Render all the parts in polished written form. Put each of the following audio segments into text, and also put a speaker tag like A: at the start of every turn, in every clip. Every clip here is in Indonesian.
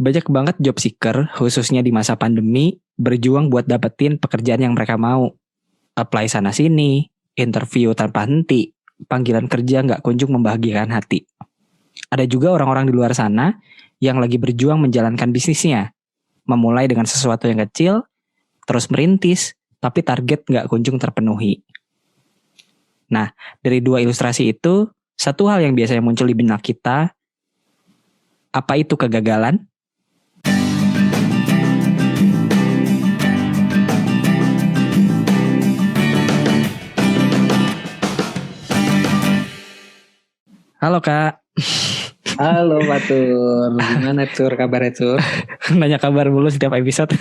A: Banyak banget job seeker, khususnya di masa pandemi, berjuang buat dapetin pekerjaan yang mereka mau. Apply sana sini, interview tanpa henti, panggilan kerja nggak kunjung membahagiakan hati. Ada juga orang-orang di luar sana yang lagi berjuang menjalankan bisnisnya. Memulai dengan sesuatu yang kecil, terus merintis, tapi target nggak kunjung terpenuhi. Nah, dari dua ilustrasi itu, satu hal yang biasanya muncul di benak kita, apa itu kegagalan? Halo Kak.
B: Halo Fatur, gimana Tur, kabarnya Tur?
A: Nanya kabar mulu setiap episode.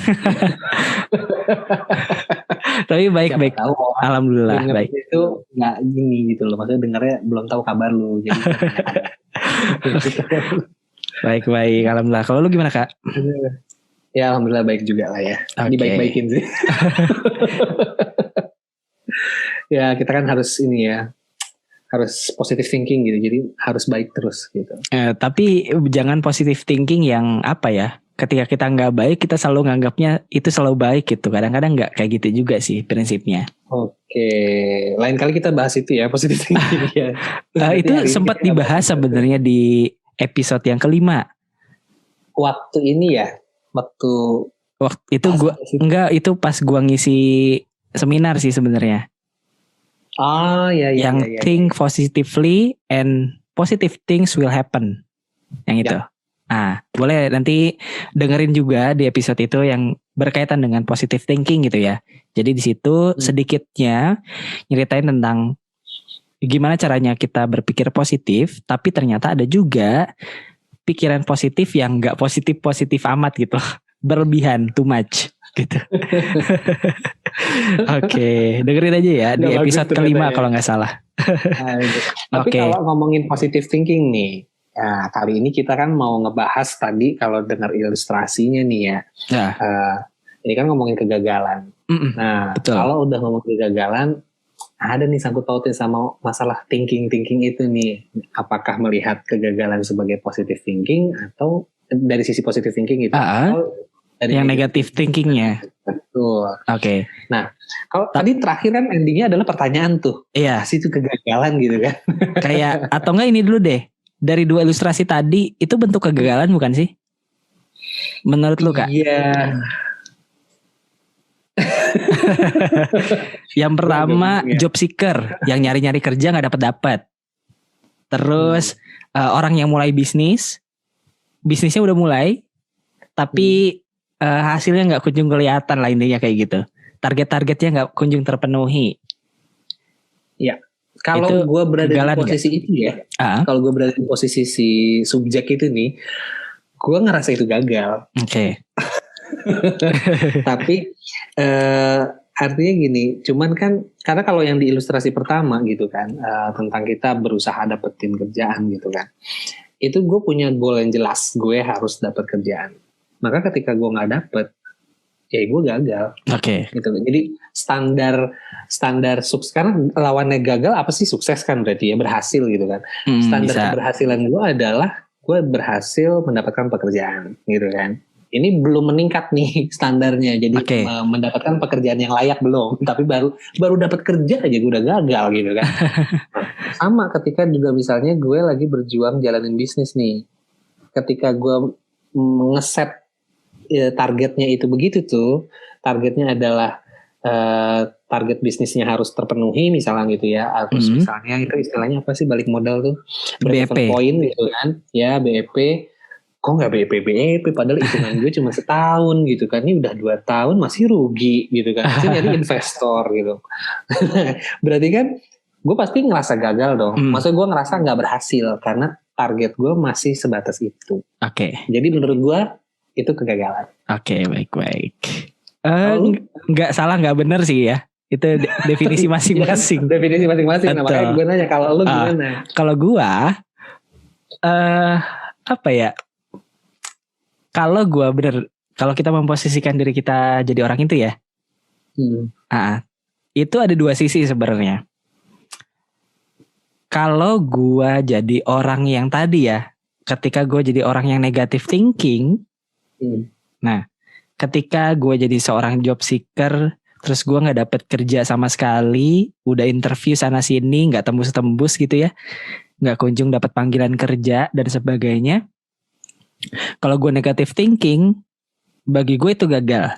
A: Tapi baik-baik. Alhamdulillah baik.
B: Itu nggak gini gitu loh, maksudnya dengarnya belum tahu kabar lu. Jadi
A: baik-baik, alhamdulillah. Kalau lu gimana Kak?
B: Ya alhamdulillah baik juga lah ya.
A: Okay.
B: Dibaik-baikin sih. Ya kita kan harus ini ya, harus positive thinking gitu, jadi harus baik terus gitu.
A: Tapi jangan positive thinking yang apa ya, ketika kita nggak baik kita selalu nganggapnya itu selalu baik gitu. Kadang-kadang nggak kayak gitu juga sih prinsipnya.
B: Oke, lain kali kita bahas itu ya, positive thinking ya.
A: Itu sempat dibahas sebenarnya di episode yang kelima.
B: Waktu ini ya, waktu
A: itu gua enggak, itu pas gua ngisi seminar sih sebenarnya. Yang think positively and positive things will happen. Yang itu. Boleh nanti dengerin juga di episode itu yang berkaitan dengan positive thinking gitu ya. Jadi di situ sedikitnya nyeritain tentang gimana caranya kita berpikir positif, tapi ternyata ada juga pikiran positif yang enggak positif amat gitu. Berlebihan, too much gitu. Oke, dengerin aja ya di episode kelima kalau nggak salah.
B: Tapi kalau ngomongin positive thinking nih, ya kali ini kita kan mau ngebahas tadi kalau dengar ilustrasinya nih ya. Ini kan ngomongin kegagalan. Nah, betul. Kalau udah ngomongin kegagalan, ada nih sangkut pautnya sama masalah thinking itu nih. Apakah melihat kegagalan sebagai positive thinking atau dari sisi positive thinking gitu?
A: Dari yang negatif thinkingnya.
B: Betul.
A: Oke.
B: Nah, kalau tadi terakhir kan endingnya adalah pertanyaan tuh.
A: Iya.
B: Pasti itu kegagalan gitu kan.
A: Kayak, atau enggak ini dulu deh. Dari dua ilustrasi tadi, itu bentuk kegagalan bukan sih? Menurut lu Kak?
B: Iya.
A: Yang pertama, job seeker. Yang nyari-nyari kerja gak dapet. Terus, orang yang mulai bisnisnya udah mulai, tapi hasilnya nggak kunjung kelihatan lah, intinya kayak gitu. Target-targetnya nggak kunjung terpenuhi.
B: Ya, kalau gue berada di posisi itu ya, kalau gue berada di posisi si subjek itu nih, gue ngerasa itu gagal.
A: Oke.
B: Tapi artinya gini, cuman kan karena kalau yang di ilustrasi pertama gitu kan, tentang kita berusaha dapetin kerjaan gitu kan, itu gue punya goal yang jelas, gue harus dapat kerjaan. Maka ketika gue nggak dapet, ya gue gagal.
A: Oke.
B: Gitu. Jadi standar sukses, karena lawannya gagal apa sih? Sukses kan berarti ya, berhasil gitu kan. Standar keberhasilan gue adalah gue berhasil mendapatkan pekerjaan gitu kan. Ini belum meningkat nih standarnya, jadi mendapatkan pekerjaan yang layak belum. Tapi baru dapat kerja aja gue udah gagal gitu kan. Sama ketika juga misalnya gue lagi berjuang jalanin bisnis nih. Ketika gue ngeset targetnya itu begitu tuh, targetnya adalah target bisnisnya harus terpenuhi misalnya gitu ya, harus misalnya itu istilahnya apa sih, balik modal tuh,
A: BEP
B: point gitu kan ya, BEP. Kok nggak BEP padahal hitungan gue cuma setahun gitu kan, ini udah 2 tahun masih rugi gitu kan, masih nyari investor gitu. Berarti kan gue pasti ngerasa gagal dong. Maksudnya gue ngerasa nggak berhasil karena target gue masih sebatas itu.
A: Oke.
B: Jadi menurut gue itu kegagalan.
A: Oke, baik. Nggak salah, nggak benar sih ya. Itu definisi masing-masing.
B: Definisi masing-masing. Nah, makanya gue nanya, kalau lu gimana?
A: Kalau gue, apa ya? Kalau gue kalau kita memposisikan diri kita jadi orang itu ya, itu ada dua sisi sebenarnya. Kalau gue jadi orang yang tadi ya, ketika gue jadi orang yang negative thinking, Nah, ketika gue jadi seorang job seeker, terus gue nggak dapet kerja sama sekali, udah interview sana sini, nggak tembus-tembus gitu ya, nggak kunjung dapat panggilan kerja dan sebagainya. Kalau gue negative thinking, bagi gue itu gagal.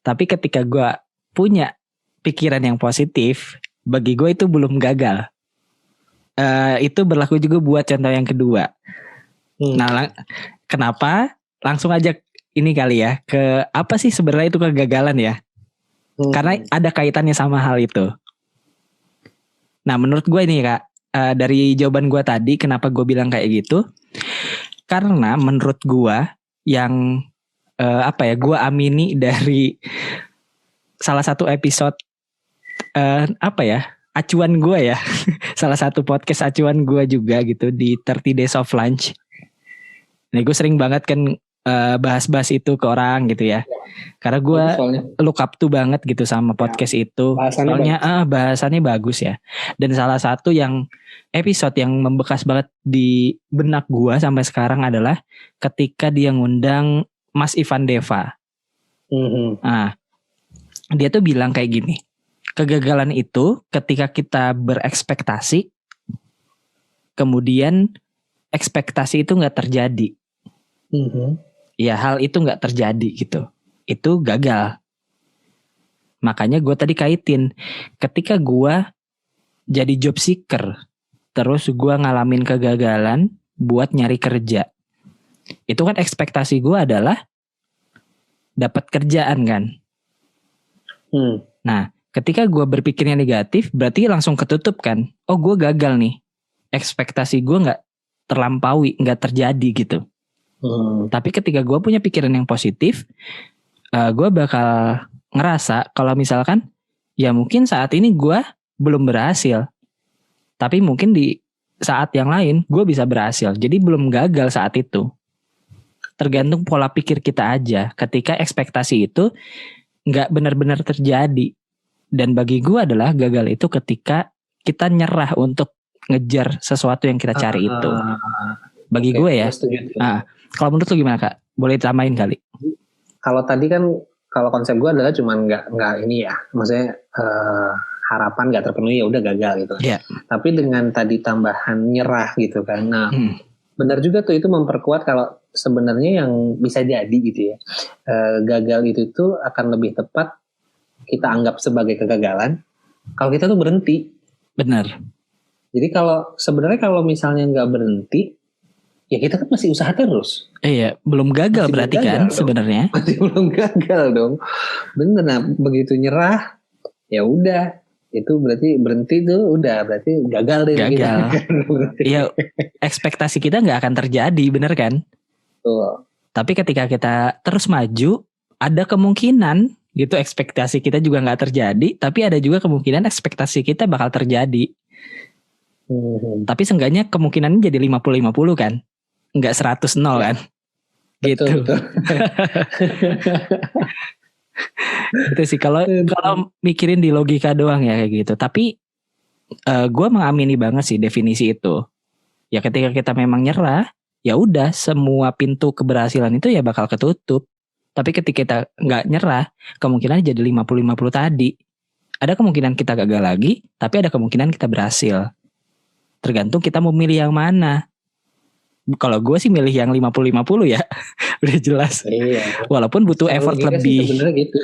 A: Tapi ketika gue punya pikiran yang positif, bagi gue itu belum gagal. Itu berlaku juga buat contoh yang kedua. Nah, kenapa? Langsung aja ini kali ya, ke apa sih sebenarnya itu kegagalan ya? Karena ada kaitannya sama hal itu. Nah, menurut gue ini Kak, dari jawaban gue tadi, kenapa gue bilang kayak gitu? Karena menurut gue yang gue amini dari salah satu episode acuan gue ya, salah satu podcast acuan gue juga gitu di 30 Days of Lunch. Nih gue sering banget kan bahas-bahas itu ke orang gitu ya. Karena gue look up tuh banget gitu sama podcast itu. Soalnya bahasannya bagus ya. Dan salah satu yang episode yang membekas banget di benak gue sampai sekarang adalah ketika dia ngundang Mas Ivan Deva. Nah, dia tuh bilang kayak gini. Kegagalan itu ketika kita berekspektasi, kemudian ekspektasi itu nggak terjadi. Ya hal itu nggak terjadi gitu. Itu gagal. Makanya gue tadi kaitin. Ketika gue jadi job seeker, terus gue ngalamin kegagalan buat nyari kerja. Itu kan ekspektasi gue adalah dapat kerjaan kan. Nah, ketika gue berpikirnya negatif, berarti langsung ketutup kan. Oh, gue gagal nih. Ekspektasi gue gak terlampaui, gak terjadi gitu. Tapi ketika gue punya pikiran yang positif, gue bakal ngerasa kalau misalkan, ya mungkin saat ini gue belum berhasil. Tapi mungkin di saat yang lain, gue bisa berhasil. Jadi belum gagal saat itu. Tergantung pola pikir kita aja. Ketika ekspektasi itu gak benar-benar terjadi. Dan bagi gue adalah gagal itu ketika kita nyerah untuk ngejar sesuatu yang kita cari itu. Bagi gue ya. Kalau menurut lu gimana Kak? Boleh tambahin kali?
B: Kalau tadi kan, kalau konsep gue adalah cuman nggak ini ya, maksudnya harapan nggak terpenuhi ya udah gagal gitu.
A: Yeah.
B: Tapi dengan tadi tambahan nyerah gitu kan. Nah, benar juga tuh itu memperkuat kalau sebenarnya yang bisa jadi gitu ya. Gagal itu tuh akan lebih tepat kita anggap sebagai kegagalan kalau kita tuh berhenti.
A: Benar.
B: Jadi sebenarnya kalau misalnya nggak berhenti, ya kita kan masih usaha terus.
A: Iya, belum gagal masih berarti kan sebenarnya.
B: Masih belum gagal dong. Bener, nah begitu nyerah, ya udah. Itu berarti berhenti tuh udah berarti gagal deh.
A: Gagal. Iya, ekspektasi kita nggak akan terjadi, bener kan?
B: Tuh.
A: Tapi ketika kita terus maju, ada kemungkinan gitu ekspektasi kita juga nggak terjadi, tapi ada juga kemungkinan ekspektasi kita bakal terjadi. Tapi seenggaknya kemungkinannya jadi 50-50 kan? Enggak 100-0 kan? Gitu.
B: Betul.
A: Itu sih kalau mikirin di logika doang ya kayak gitu. Tapi gue mengamini banget sih definisi itu. Ya ketika kita memang nyerah, ya udah semua pintu keberhasilan itu ya bakal ketutup. Tapi ketika kita nggak nyerah, kemungkinan jadi 50-50 tadi. Ada kemungkinan kita gagal lagi, tapi ada kemungkinan kita berhasil. Tergantung kita mau milih yang mana. Kalau gue sih milih yang 50-50 ya. Udah jelas.
B: Iya.
A: Walaupun butuh effort lebih.
B: Sebenarnya gitu.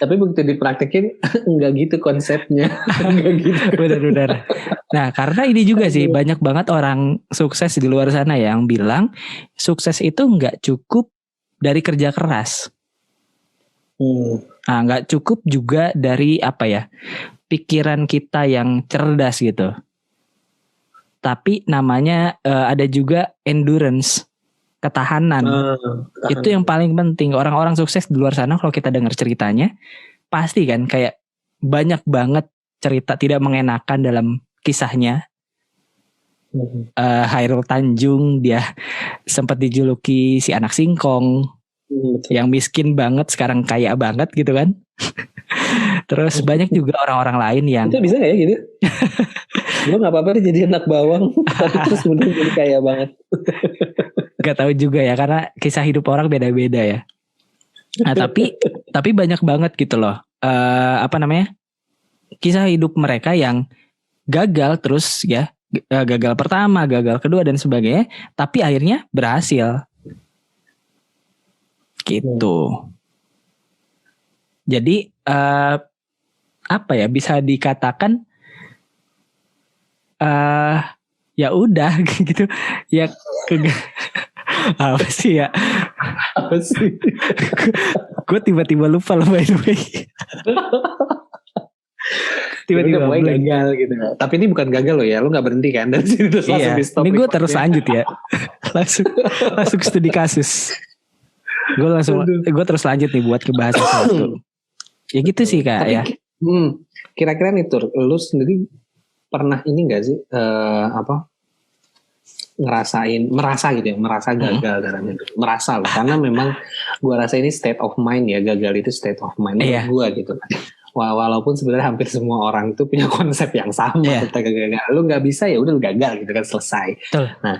B: Tapi begitu dipraktekin enggak gitu konsepnya. Enggak gitu.
A: Benar-benar. Nah, karena ini juga sih banyak banget orang sukses di luar sana yang bilang sukses itu enggak cukup dari kerja keras. Nah, enggak cukup juga dari pikiran kita yang cerdas gitu. Tapi namanya ada juga endurance, ketahanan. Itu yang paling penting. Orang-orang sukses di luar sana kalau kita dengar ceritanya, pasti kan kayak banyak banget cerita tidak mengenakan dalam kisahnya. Hairul Tanjung, dia sempat dijuluki si anak singkong, yang miskin banget sekarang kaya banget gitu kan. Terus banyak juga orang-orang lain yang
B: itu bisa gak ya gitu? Gue gak apa-apa jadi anak bawang tapi terus kemudian jadi kaya banget.
A: Gak tahu juga ya, karena kisah hidup orang beda-beda ya. Nah tapi banyak banget gitu loh. Kisah hidup mereka yang gagal terus ya. Gagal pertama, gagal kedua dan sebagainya. Tapi akhirnya berhasil. Gitu. Jadi bisa dikatakan ya udah gitu ya. Apa sih ya? Gue tiba-tiba lupa loh, by the way. Tiba-tiba
B: gagal gitu. Tapi ini bukan gagal loh ya, lu nggak berhenti kan dari sini terus langsung di stop.
A: Ini gue terus lanjut ya. langsung studi kasus. Gue terus lanjut nih buat ngebahas sesuatu. Ya gitu sih Kak. Tapi, ya.
B: Kira-kira nih Tur, lu sendiri pernah ini nggak sih merasa gagal dalam hidup, merasa loh, karena memang gue rasa ini state of mind ya, gagal itu state of mind gue gitu kan. Walaupun sebenarnya hampir semua orang itu punya konsep yang sama tentang gagal. Lu nggak bisa ya udah lu gagal gitu kan, selesai. Betul. Nah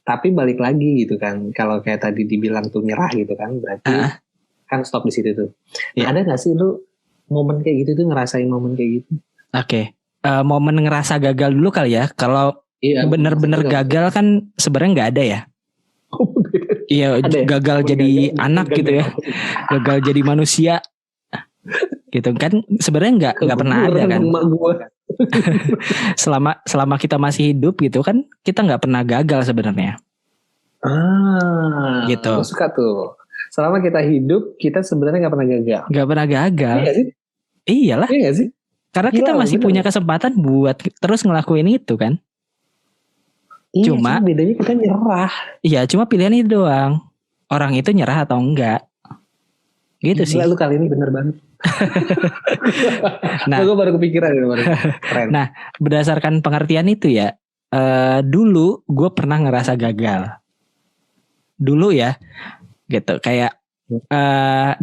B: tapi balik lagi gitu kan, kalau kayak tadi dibilang tuh nyerah gitu kan, berarti kan stop di situ tuh. Ada nggak sih lu momen kayak gitu tuh, ngerasain momen kayak gitu?
A: Oke. Momen ngerasa gagal dulu kali ya. Kalau bener-bener gagal kan sebenarnya nggak ada ya. Iya, gagal jadi anak gitu ya. Gagal jadi manusia. Gitu kan sebenarnya nggak pernah ada kan. selama kita masih hidup gitu kan, kita nggak pernah gagal sebenarnya. Gitu.
B: Aku suka tuh. Selama kita hidup, kita sebenarnya nggak pernah gagal.
A: Nggak pernah gagal.
B: Iya sih?
A: Iyalah.
B: Iya gak sih?
A: Karena kita masih punya kesempatan buat terus ngelakuin itu kan.
B: Iya, cuma bedanya kita nyerah.
A: Iya, cuma pilihan itu doang. Orang itu nyerah atau enggak. Gitu sih.
B: Lu kali ini bener banget. Nah, gue baru kepikiran. Keren.
A: Nah, berdasarkan pengertian itu ya, dulu gue pernah ngerasa gagal. Dulu ya, gitu. Kayak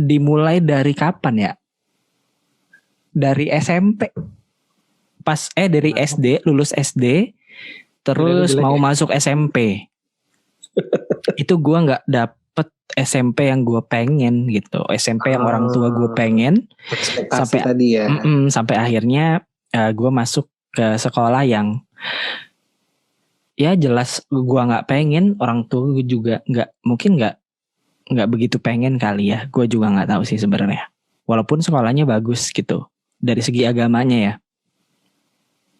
A: dimulai dari kapan ya? Dari SMP. Dari SD, lulus SD. Terus mau masuk SMP. Itu gue gak dapet SMP yang gue pengen gitu. SMP yang orang tua gue pengen. Sampai
B: tadi ya.
A: Sampai akhirnya gue masuk ke sekolah yang ya jelas gue gak pengen. Orang tua gue juga mungkin gak begitu pengen kali ya. Gue juga gak tahu sih sebenarnya. Walaupun sekolahnya bagus gitu. Dari segi agamanya ya.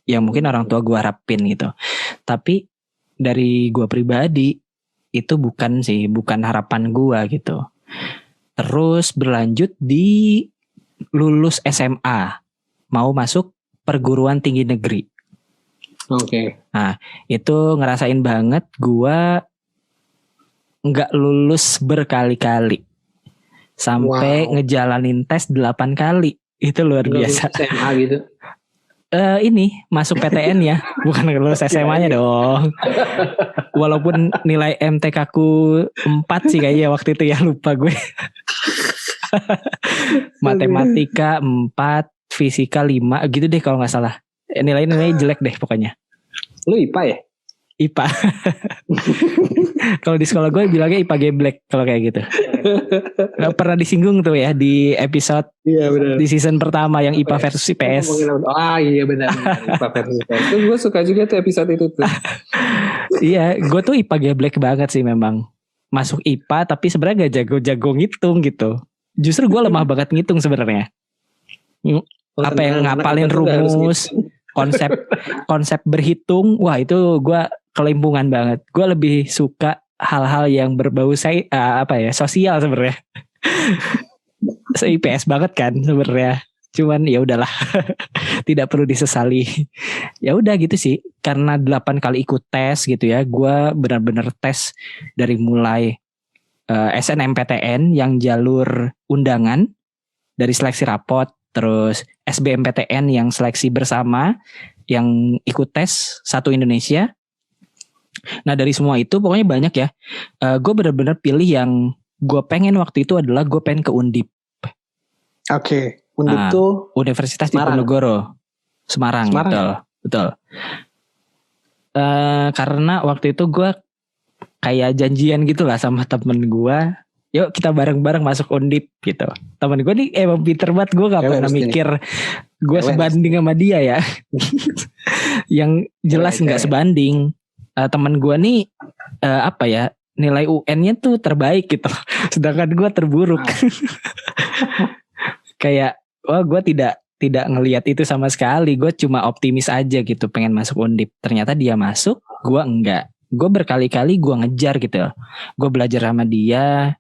A: Yang mungkin orang tua gue harapin gitu. Tapi dari gue pribadi itu bukan harapan gue gitu. Terus berlanjut di lulus SMA, mau masuk perguruan tinggi negeri.
B: Oke.
A: Nah itu ngerasain banget gue nggak lulus berkali-kali sampai ngejalanin tes 8 kali. Itu luar biasa.
B: SMA gitu.
A: Ini masuk PTN ya, bukan lulus SMA-nya dong. Walaupun nilai MTK ku 4 sih kayaknya waktu itu ya, lupa gue. Matematika 4, fisika 5 gitu deh kalau nggak salah. Nilai-nilai jelek deh pokoknya.
B: Lu IPA ya?
A: IPA. Kalau di sekolah gue bilangnya IPA geblek kalau kayak gitu. Gak pernah disinggung tuh ya di episode di season pertama yang IPA versus IPS.
B: Iya benar. IPA versus IPS. Gue suka juga tuh episode itu tuh.
A: Iya, gue tuh IPA geblek banget sih memang. Masuk IPA tapi sebenarnya gak jago-jago ngitung gitu. Justru gue lemah banget ngitung sebenarnya. Apa yang ngapalin rumus, konsep berhitung, wah itu gue kelimpungan banget. Gue lebih suka hal-hal yang berbau sosial sebenarnya. IPS banget kan sebenarnya. Cuman ya udahlah. Tidak perlu disesali. Ya udah gitu sih. Karena 8 kali ikut tes gitu ya. Gue benar-benar tes dari mulai SNMPTN yang jalur undangan dari seleksi rapot, terus SBMPTN yang seleksi bersama yang ikut tes satu Indonesia. Nah dari semua itu pokoknya banyak ya. Gue benar-benar pilih yang gue pengen waktu itu adalah gue pengen ke Undip.
B: Oke. Undip tuh
A: Universitas Diponegoro, Semarang. Betul. Karena waktu itu gue kayak janjian gitu lah sama temen gue. Yuk kita bareng-bareng masuk Undip gitu. Temen gue nih emang pinter banget, gue gak pernah mikir gue sebanding sama dia ya. Yang jelas gak sebanding. Temen gue nih apa ya, nilai UN-nya tuh terbaik gitu. Sedangkan gue terburuk. Kayak wah gue tidak ngelihat itu sama sekali. Gue cuma optimis aja gitu pengen masuk Undip. Ternyata dia masuk, gue enggak. Gue berkali-kali gue ngejar gitu. Gue belajar sama dia,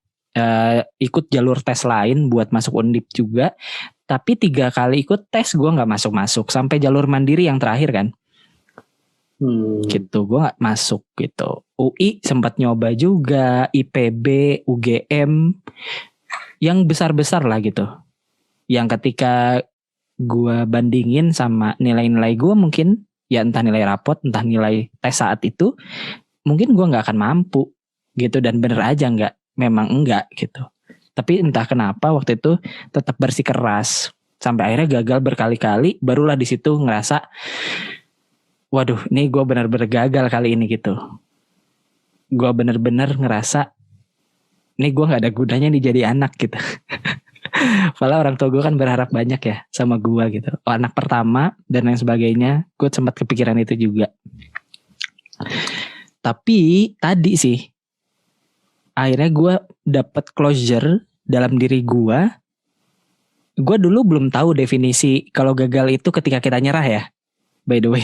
A: ikut jalur tes lain buat masuk Undip juga. Tapi 3 kali ikut tes gue gak masuk-masuk. Sampai jalur mandiri yang terakhir kan. Gitu, gue gak masuk gitu. UI sempat nyoba juga, IPB, UGM, yang besar-besar lah gitu. Yang ketika gue bandingin sama nilai-nilai gue mungkin, ya entah nilai rapot, entah nilai tes saat itu, mungkin gue gak akan mampu gitu. Dan bener aja memang enggak gitu. Tapi entah kenapa waktu itu tetap bersikeras. Sampai akhirnya gagal berkali-kali, barulah di situ ngerasa, waduh, ini gue benar-benar gagal kali ini gitu. Gue benar-benar ngerasa, ini gue gak ada gunanya nih jadi anak gitu. Padahal orang tua gue kan berharap banyak ya sama gue gitu. Anak pertama dan lain sebagainya, gue sempat kepikiran itu juga. Tapi tadi sih, akhirnya gue dapet closure dalam diri gue. Gue dulu belum tahu definisi kalau gagal itu ketika kita nyerah ya. By the way,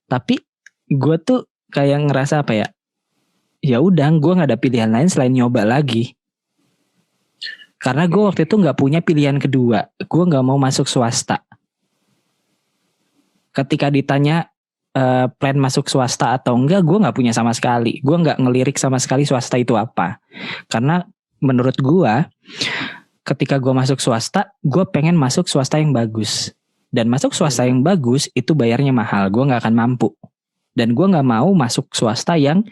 A: tapi gue tuh kayak ngerasa apa ya? Ya udah, gue nggak ada pilihan lain selain nyoba lagi. Karena gue waktu itu nggak punya pilihan kedua. Gue nggak mau masuk swasta. Ketika ditanya plan masuk swasta atau enggak, gue nggak punya sama sekali. Gue nggak ngelirik sama sekali swasta itu apa. Karena menurut gue, ketika gue masuk swasta, gue pengen masuk swasta yang bagus. Dan masuk swasta yang bagus itu bayarnya mahal. Gue gak akan mampu. Dan gue gak mau masuk swasta yang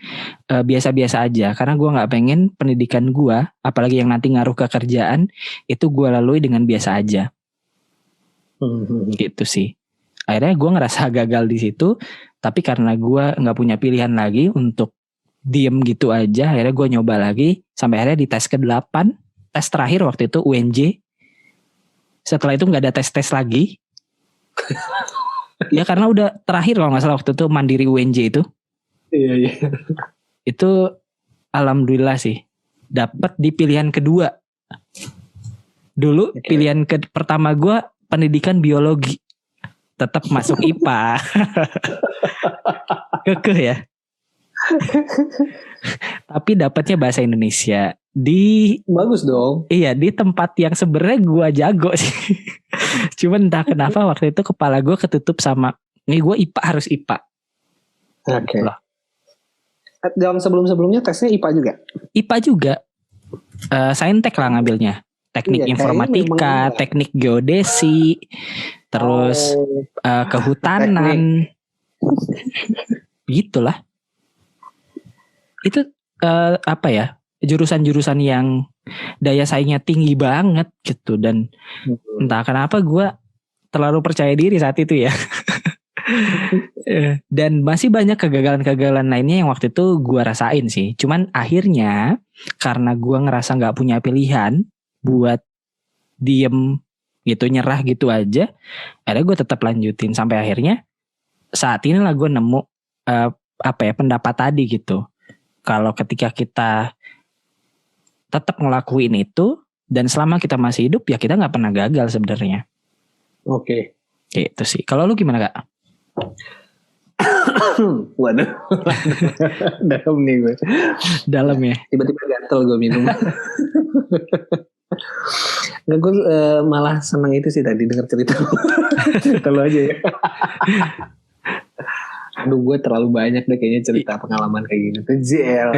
A: biasa-biasa aja. Karena gue gak pengen pendidikan gue, apalagi yang nanti ngaruh ke kerjaan, itu gue lalui dengan biasa aja. Gitu sih. Akhirnya gue ngerasa gagal di situ. Tapi karena gue gak punya pilihan lagi untuk diem gitu aja, akhirnya gue nyoba lagi. Sampai akhirnya di tes ke-8. Tes terakhir waktu itu UNJ. Setelah itu gak ada tes-tes lagi. Ya karena udah terakhir kalau nggak salah waktu itu mandiri UNJ itu.
B: Iya.
A: Itu alhamdulillah sih dapat di pilihan kedua. Dulu pilihan pertama gue pendidikan biologi, tetap masuk IPA. Kekeh ya. Tapi dapatnya bahasa Indonesia.
B: Bagus dong.
A: Iya, di tempat yang sebenarnya gue jago sih. Cuman entah kenapa waktu itu kepala gue ketutup sama, nih gue IPA harus IPA.
B: Oke. Dalam sebelum-sebelumnya tesnya IPA juga? IPA
A: juga. Saintek lah ngambilnya. Teknik informatika, teknik geodesi, terus kehutanan. Gitulah. Itu apa ya? Jurusan-jurusan yang daya saingnya tinggi banget gitu. Dan entah kenapa gue terlalu percaya diri saat itu ya. Dan masih banyak kegagalan-kegagalan lainnya yang waktu itu gue rasain sih. Cuman akhirnya karena gue ngerasa gak punya pilihan buat diem gitu, nyerah gitu aja, akhirnya gue tetap lanjutin. Sampai akhirnya saat ini lah gue nemu pendapat tadi gitu. Kalau ketika kita tetap ngelakuin itu dan selama kita masih hidup ya kita nggak pernah gagal sebenarnya.
B: Oke.
A: Gitu sih. Kalau lu gimana Kak?
B: Waduh, dalam nih gue.
A: Dalam ya.
B: Tiba-tiba gatel gue minum. Nggak, gue malah senang itu sih tadi denger cerita. Cerita lo aja ya. Aduh, gue terlalu banyak deh kayaknya cerita pengalaman kayak gini.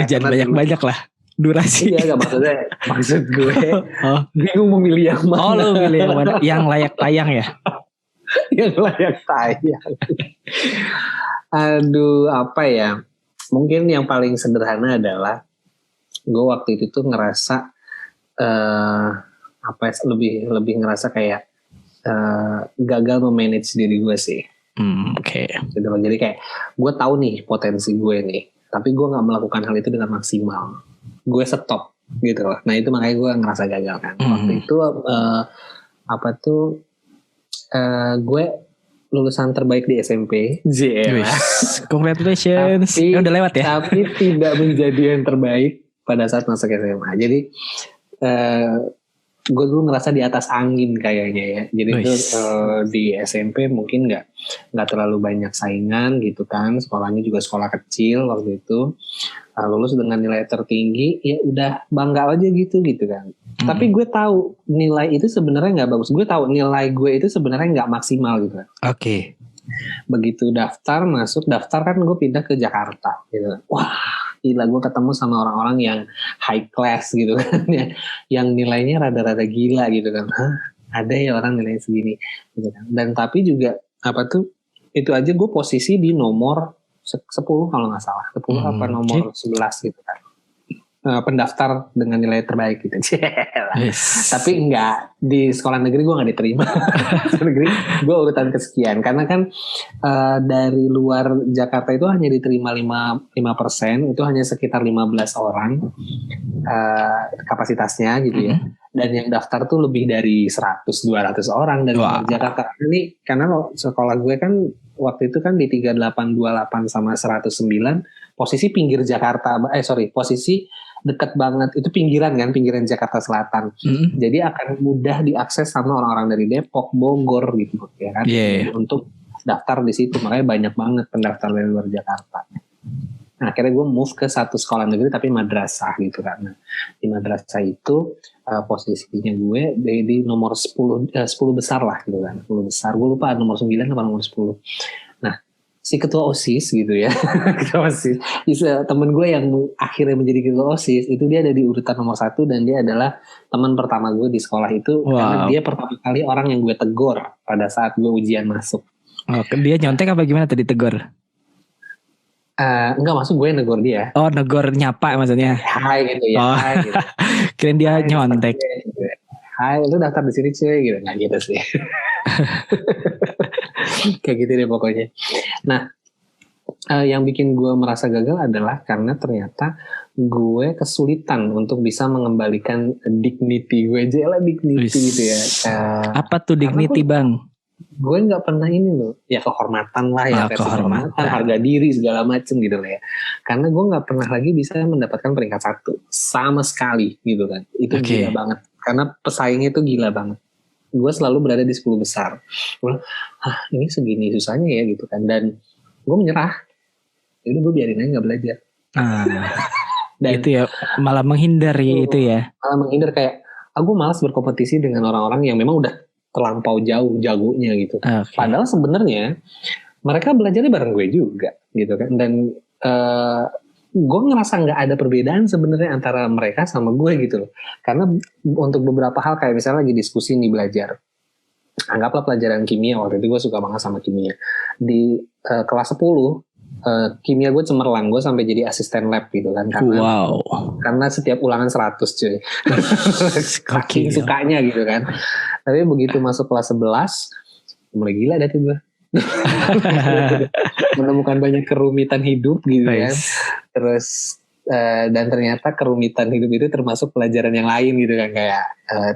A: Jangan banyak-banyak lah. Durasi.
B: Iya, gak maksud gue bingung memilih yang mana.
A: Oh, lu milih yang mana? Yang layak tayang ya?
B: Yang layak tayang. Aduh, apa ya? Mungkin yang paling sederhana adalah gue waktu itu tuh ngerasa lebih ngerasa kayak gagal memanage diri gue sih.
A: Oke.
B: Jadi kayak gue tahu nih potensi gue nih. tapi gue nggak melakukan hal itu dengan maksimal. Gue stop gitu loh. Nah itu makanya gue ngerasa gagal kan. Waktu itu gue lulusan terbaik di SMP.
A: Congratulations.
B: Tapi,
A: udah lewat ya.
B: Tapi tidak menjadi yang terbaik pada saat masuk SMA. Jadi gue dulu ngerasa di atas angin kayaknya ya. Jadi itu di SMP mungkin nggak terlalu banyak saingan gitu kan. Sekolahnya juga sekolah kecil waktu itu. Lulus dengan nilai tertinggi, ya udah bangga aja gitu kan. Tapi gue tahu nilai itu sebenarnya nggak bagus. Gue tahu nilai gue itu sebenarnya nggak maksimal gitu.
A: Oke.
B: Begitu daftar kan gue pindah ke Jakarta gitu. Wah gila, gue ketemu sama orang-orang yang high class gitu kan. Yang nilainya rada-rada gila gitu kan. Hah, ada ya orang nilainya segini gitu kan. Dan tapi juga itu aja gue posisi di nomor 10 kalau nggak salah. 10 apa nomor 11 gitu kan. Pendaftar dengan nilai terbaik gitu. Yes. Tapi enggak, di sekolah negeri gue nggak diterima. Sekolah negeri gue urutan kesekian karena kan dari luar Jakarta itu hanya diterima 5%, itu hanya sekitar 15 orang kapasitasnya gitu ya. Dan yang daftar tuh lebih dari 100-200 orang dari luar Jakarta. Ini karena sekolah gue kan waktu itu kan di 3828 sama 109 posisi pinggir Jakarta, posisi dekat banget, itu pinggiran Jakarta Selatan. Jadi akan mudah diakses sama orang-orang dari Depok, Bogor gitu ya kan. Untuk daftar di situ, makanya banyak banget pendaftar dari luar Jakarta. Nah, akhirnya gue move ke satu sekolah negeri tapi madrasah gitu kan. Nah, di madrasah itu posisinya gue di nomor 10 besar lah gitu kan. 10 besar. Gue lupa nomor 9 atau nomor 10. Nah, si ketua OSIS gitu ya. Ketua OSIS. Temen gue yang akhirnya menjadi ketua OSIS itu dia ada di urutan nomor 1 dan dia adalah teman pertama gue di sekolah itu karena dia pertama kali orang yang gue tegur pada saat gue ujian masuk.
A: Oh, dia nyontek apa gimana tadi tegur?
B: Enggak, masuk gue negor dia.
A: Oh, negor nyapa maksudnya.
B: Hai gitu ya. Hai gitu.
A: Kirain dia nyontek.
B: Hai, lu daftar di sini cuy gitu. Nggak gitu sih. Kayak gitu deh pokoknya. Nah, yang bikin gue merasa gagal adalah karena ternyata gue kesulitan untuk bisa mengembalikan dignity gue. Dignity gitu ya.
A: Apa tuh dignity bang?
B: Gue nggak pernah ini loh, ya kehormatan lah ya, kehormatan, harga diri segala macem gitu lah ya. Karena gue nggak pernah lagi bisa mendapatkan peringkat 1 sama sekali gitu kan. Itu gila banget. Karena pesaingnya itu gila banget. Gue selalu berada di 10 besar. Gue, ini segini susahnya ya gitu kan. Dan gue menyerah. Yaudah gue biarin aja nggak belajar.
A: Dan itu ya malah menghindari itu ya.
B: Malah menghindar kayak, gue malas berkompetisi dengan orang-orang yang memang udah terlampau jauh jagonya gitu. Padahal sebenarnya mereka belajarnya bareng gue juga gitu kan. Dan gue ngerasa nggak ada perbedaan sebenarnya antara mereka sama gue gitu loh. Karena untuk beberapa hal kayak misalnya lagi diskusi nih belajar. Anggaplah pelajaran kimia, waktu itu gue suka banget sama kimia. Di kelas 10 kimia gue cemerlang, gue sampai jadi asisten lab gitu kan. Karena setiap ulangan 100 cuy. Saking sukanya gitu kan. Tapi begitu masuk kelas 11 mulai gila deh tuh gue. Menemukan banyak kerumitan hidup gitu kan. Terus dan ternyata kerumitan hidup itu termasuk pelajaran yang lain gitu kan. Kayak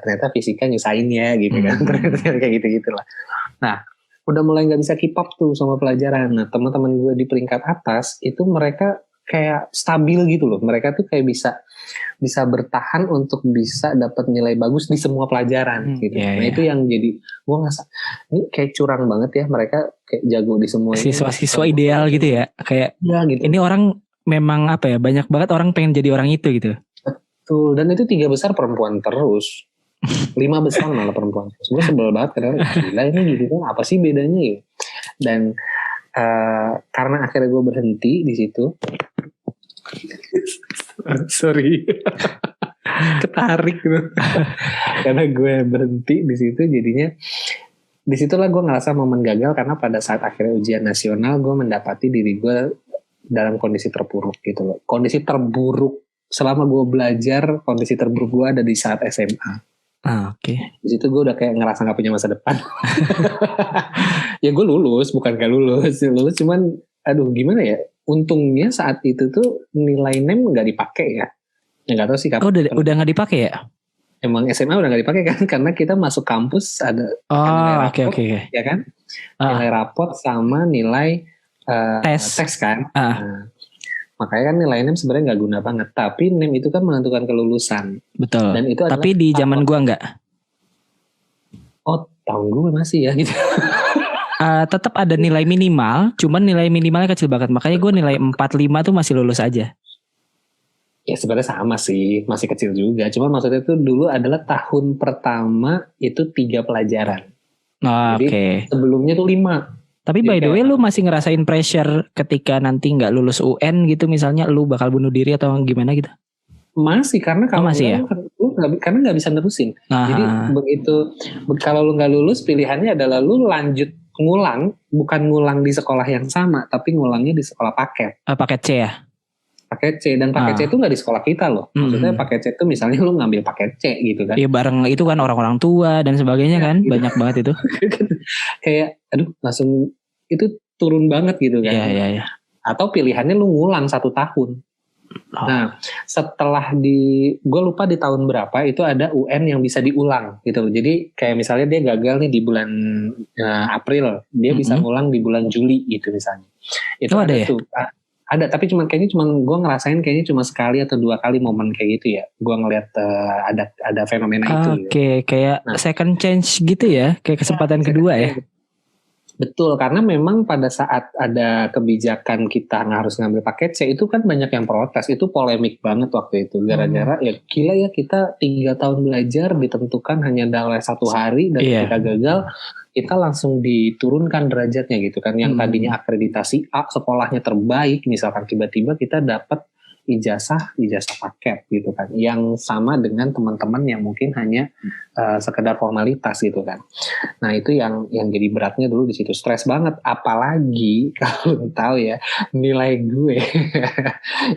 B: ternyata fisika nyusahin ya gitu kan. Ternyata kayak gitu-gitulah. Nah, udah mulai gak bisa keep up tuh sama pelajaran. Nah, teman-teman gue di peringkat atas itu mereka kayak stabil gitu loh. Mereka tuh kayak bisa bertahan untuk bisa dapat nilai bagus di semua pelajaran gitu. Nah, itu yang jadi gue ngerasa ini kayak curang banget ya, mereka kayak jago di semua.
A: Siswa-siswa ideal gitu ya. Kayak
B: gitu. Ini
A: orang memang apa ya, banyak banget orang pengen jadi orang itu gitu.
B: Betul, dan itu 3 besar perempuan terus. 5 besar malah perempuan. Gue sebel banget karena gila ini gitu kan, apa sih bedanya ya? Dan karena akhirnya gue berhenti di situ. Sorry. Ketarik gitu. Karena gue berhenti di situ, jadinya disitulah gue ngerasa momen gagal karena pada saat akhirnya ujian nasional gue mendapati diri gue dalam kondisi terpuruk gitu loh. Kondisi terburuk selama gue belajar, kondisi terburuk gue ada di saat SMA. Di situ gue udah kayak ngerasa gak punya masa depan. Ya gue lulus, bukan gak lulus. Lulus cuman, aduh gimana ya, untungnya saat itu tuh nilai NEM nggak dipakai ya. Nggak tahu sih kapan.
A: Oh, udah nggak dipakai ya?
B: Emang SMA udah nggak dipakai kan? Karena kita masuk kampus ada nilai rapot, ya kan? Nilai rapot sama nilai tes kan. Nah, makanya kan nilai NEM sebenarnya nggak guna banget. Tapi NEM itu kan menentukan kelulusan.
A: Betul.
B: Dan itu
A: tapi di zaman gua nggak.
B: Oh, tahun gue masih ya gitu.
A: Tetap ada nilai minimal, cuman nilai minimalnya kecil banget. Makanya gue nilai 45 tuh masih lulus aja.
B: Ya sebenarnya sama sih, masih kecil juga. Cuma maksudnya tuh dulu adalah tahun pertama itu 3 pelajaran. Jadi sebelumnya tuh 5.
A: Tapi by the way lu masih ngerasain pressure ketika nanti nggak lulus UN gitu, misalnya lu bakal bunuh diri atau gimana gitu?
B: Masih, karena kalau
A: masih ya?
B: Karena nggak bisa nerusin. Jadi begitu kalau lu nggak lulus, pilihannya adalah lu lanjut ngulang, bukan ngulang di sekolah yang sama, tapi ngulangnya di sekolah paket.
A: Paket C ya?
B: Paket C, dan paket C itu nggak di sekolah kita loh. Maksudnya paket C itu misalnya lu ngambil paket C gitu kan.
A: Iya, bareng itu kan orang-orang tua dan sebagainya kan, gitu. Banyak banget itu.
B: Kayak aduh, langsung itu turun banget gitu kan.
A: Iya.
B: Atau pilihannya lu ngulang 1 tahun. Nah, setelah gue lupa di tahun berapa itu ada UN yang bisa diulang gitu loh. Jadi kayak misalnya dia gagal nih di bulan April, dia bisa ngulang di bulan Juli gitu misalnya. Itu ada ya? Tuh. Ada, tapi kayaknya gue ngerasain kayaknya cuma sekali atau 2 kali momen kayak gitu ya. Gue ngeliat ada fenomena itu.
A: Oke, kayak second chance gitu ya, kayak kesempatan kedua ya.
B: Betul, karena memang pada saat ada kebijakan kita harus ngambil paket C itu kan banyak yang protes, itu polemik banget waktu itu. Gara-gara ya gila ya, kita 3 tahun belajar ditentukan hanya dalam 1 hari dan kita gagal, kita langsung diturunkan derajatnya gitu kan. Yang tadinya akreditasi A, sekolahnya terbaik, misalkan tiba-tiba kita dapat ijazah paket gitu kan, yang sama dengan teman-teman yang mungkin hanya sekedar formalitas gitu kan. Nah itu yang jadi beratnya dulu di situ, stres banget. Apalagi kalau tahu ya nilai gue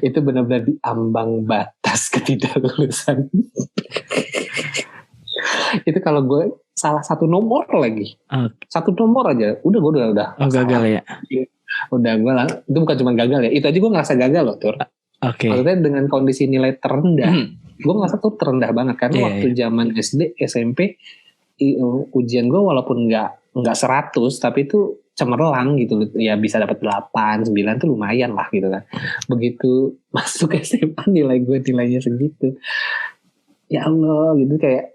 B: itu benar-benar di ambang batas ketidaklulusan. Itu kalau gue salah 1 nomor lagi, 1 nomor aja, udah gue udah.
A: Gagal ya.
B: Udah gue lah, itu bukan cuma gagal ya, itu aja gue ngerasa gagal loh Tur. Maksudnya dengan kondisi nilai terendah, gue ngerasa tuh terendah banget kan. Waktu zaman SD, SMP, ujian gue walaupun nggak 100, tapi itu cemerlang gitu, ya bisa dapat 8, 9 tuh lumayan lah gitu kan. Begitu masuk SMA nilainya segitu, ya Allah gitu, kayak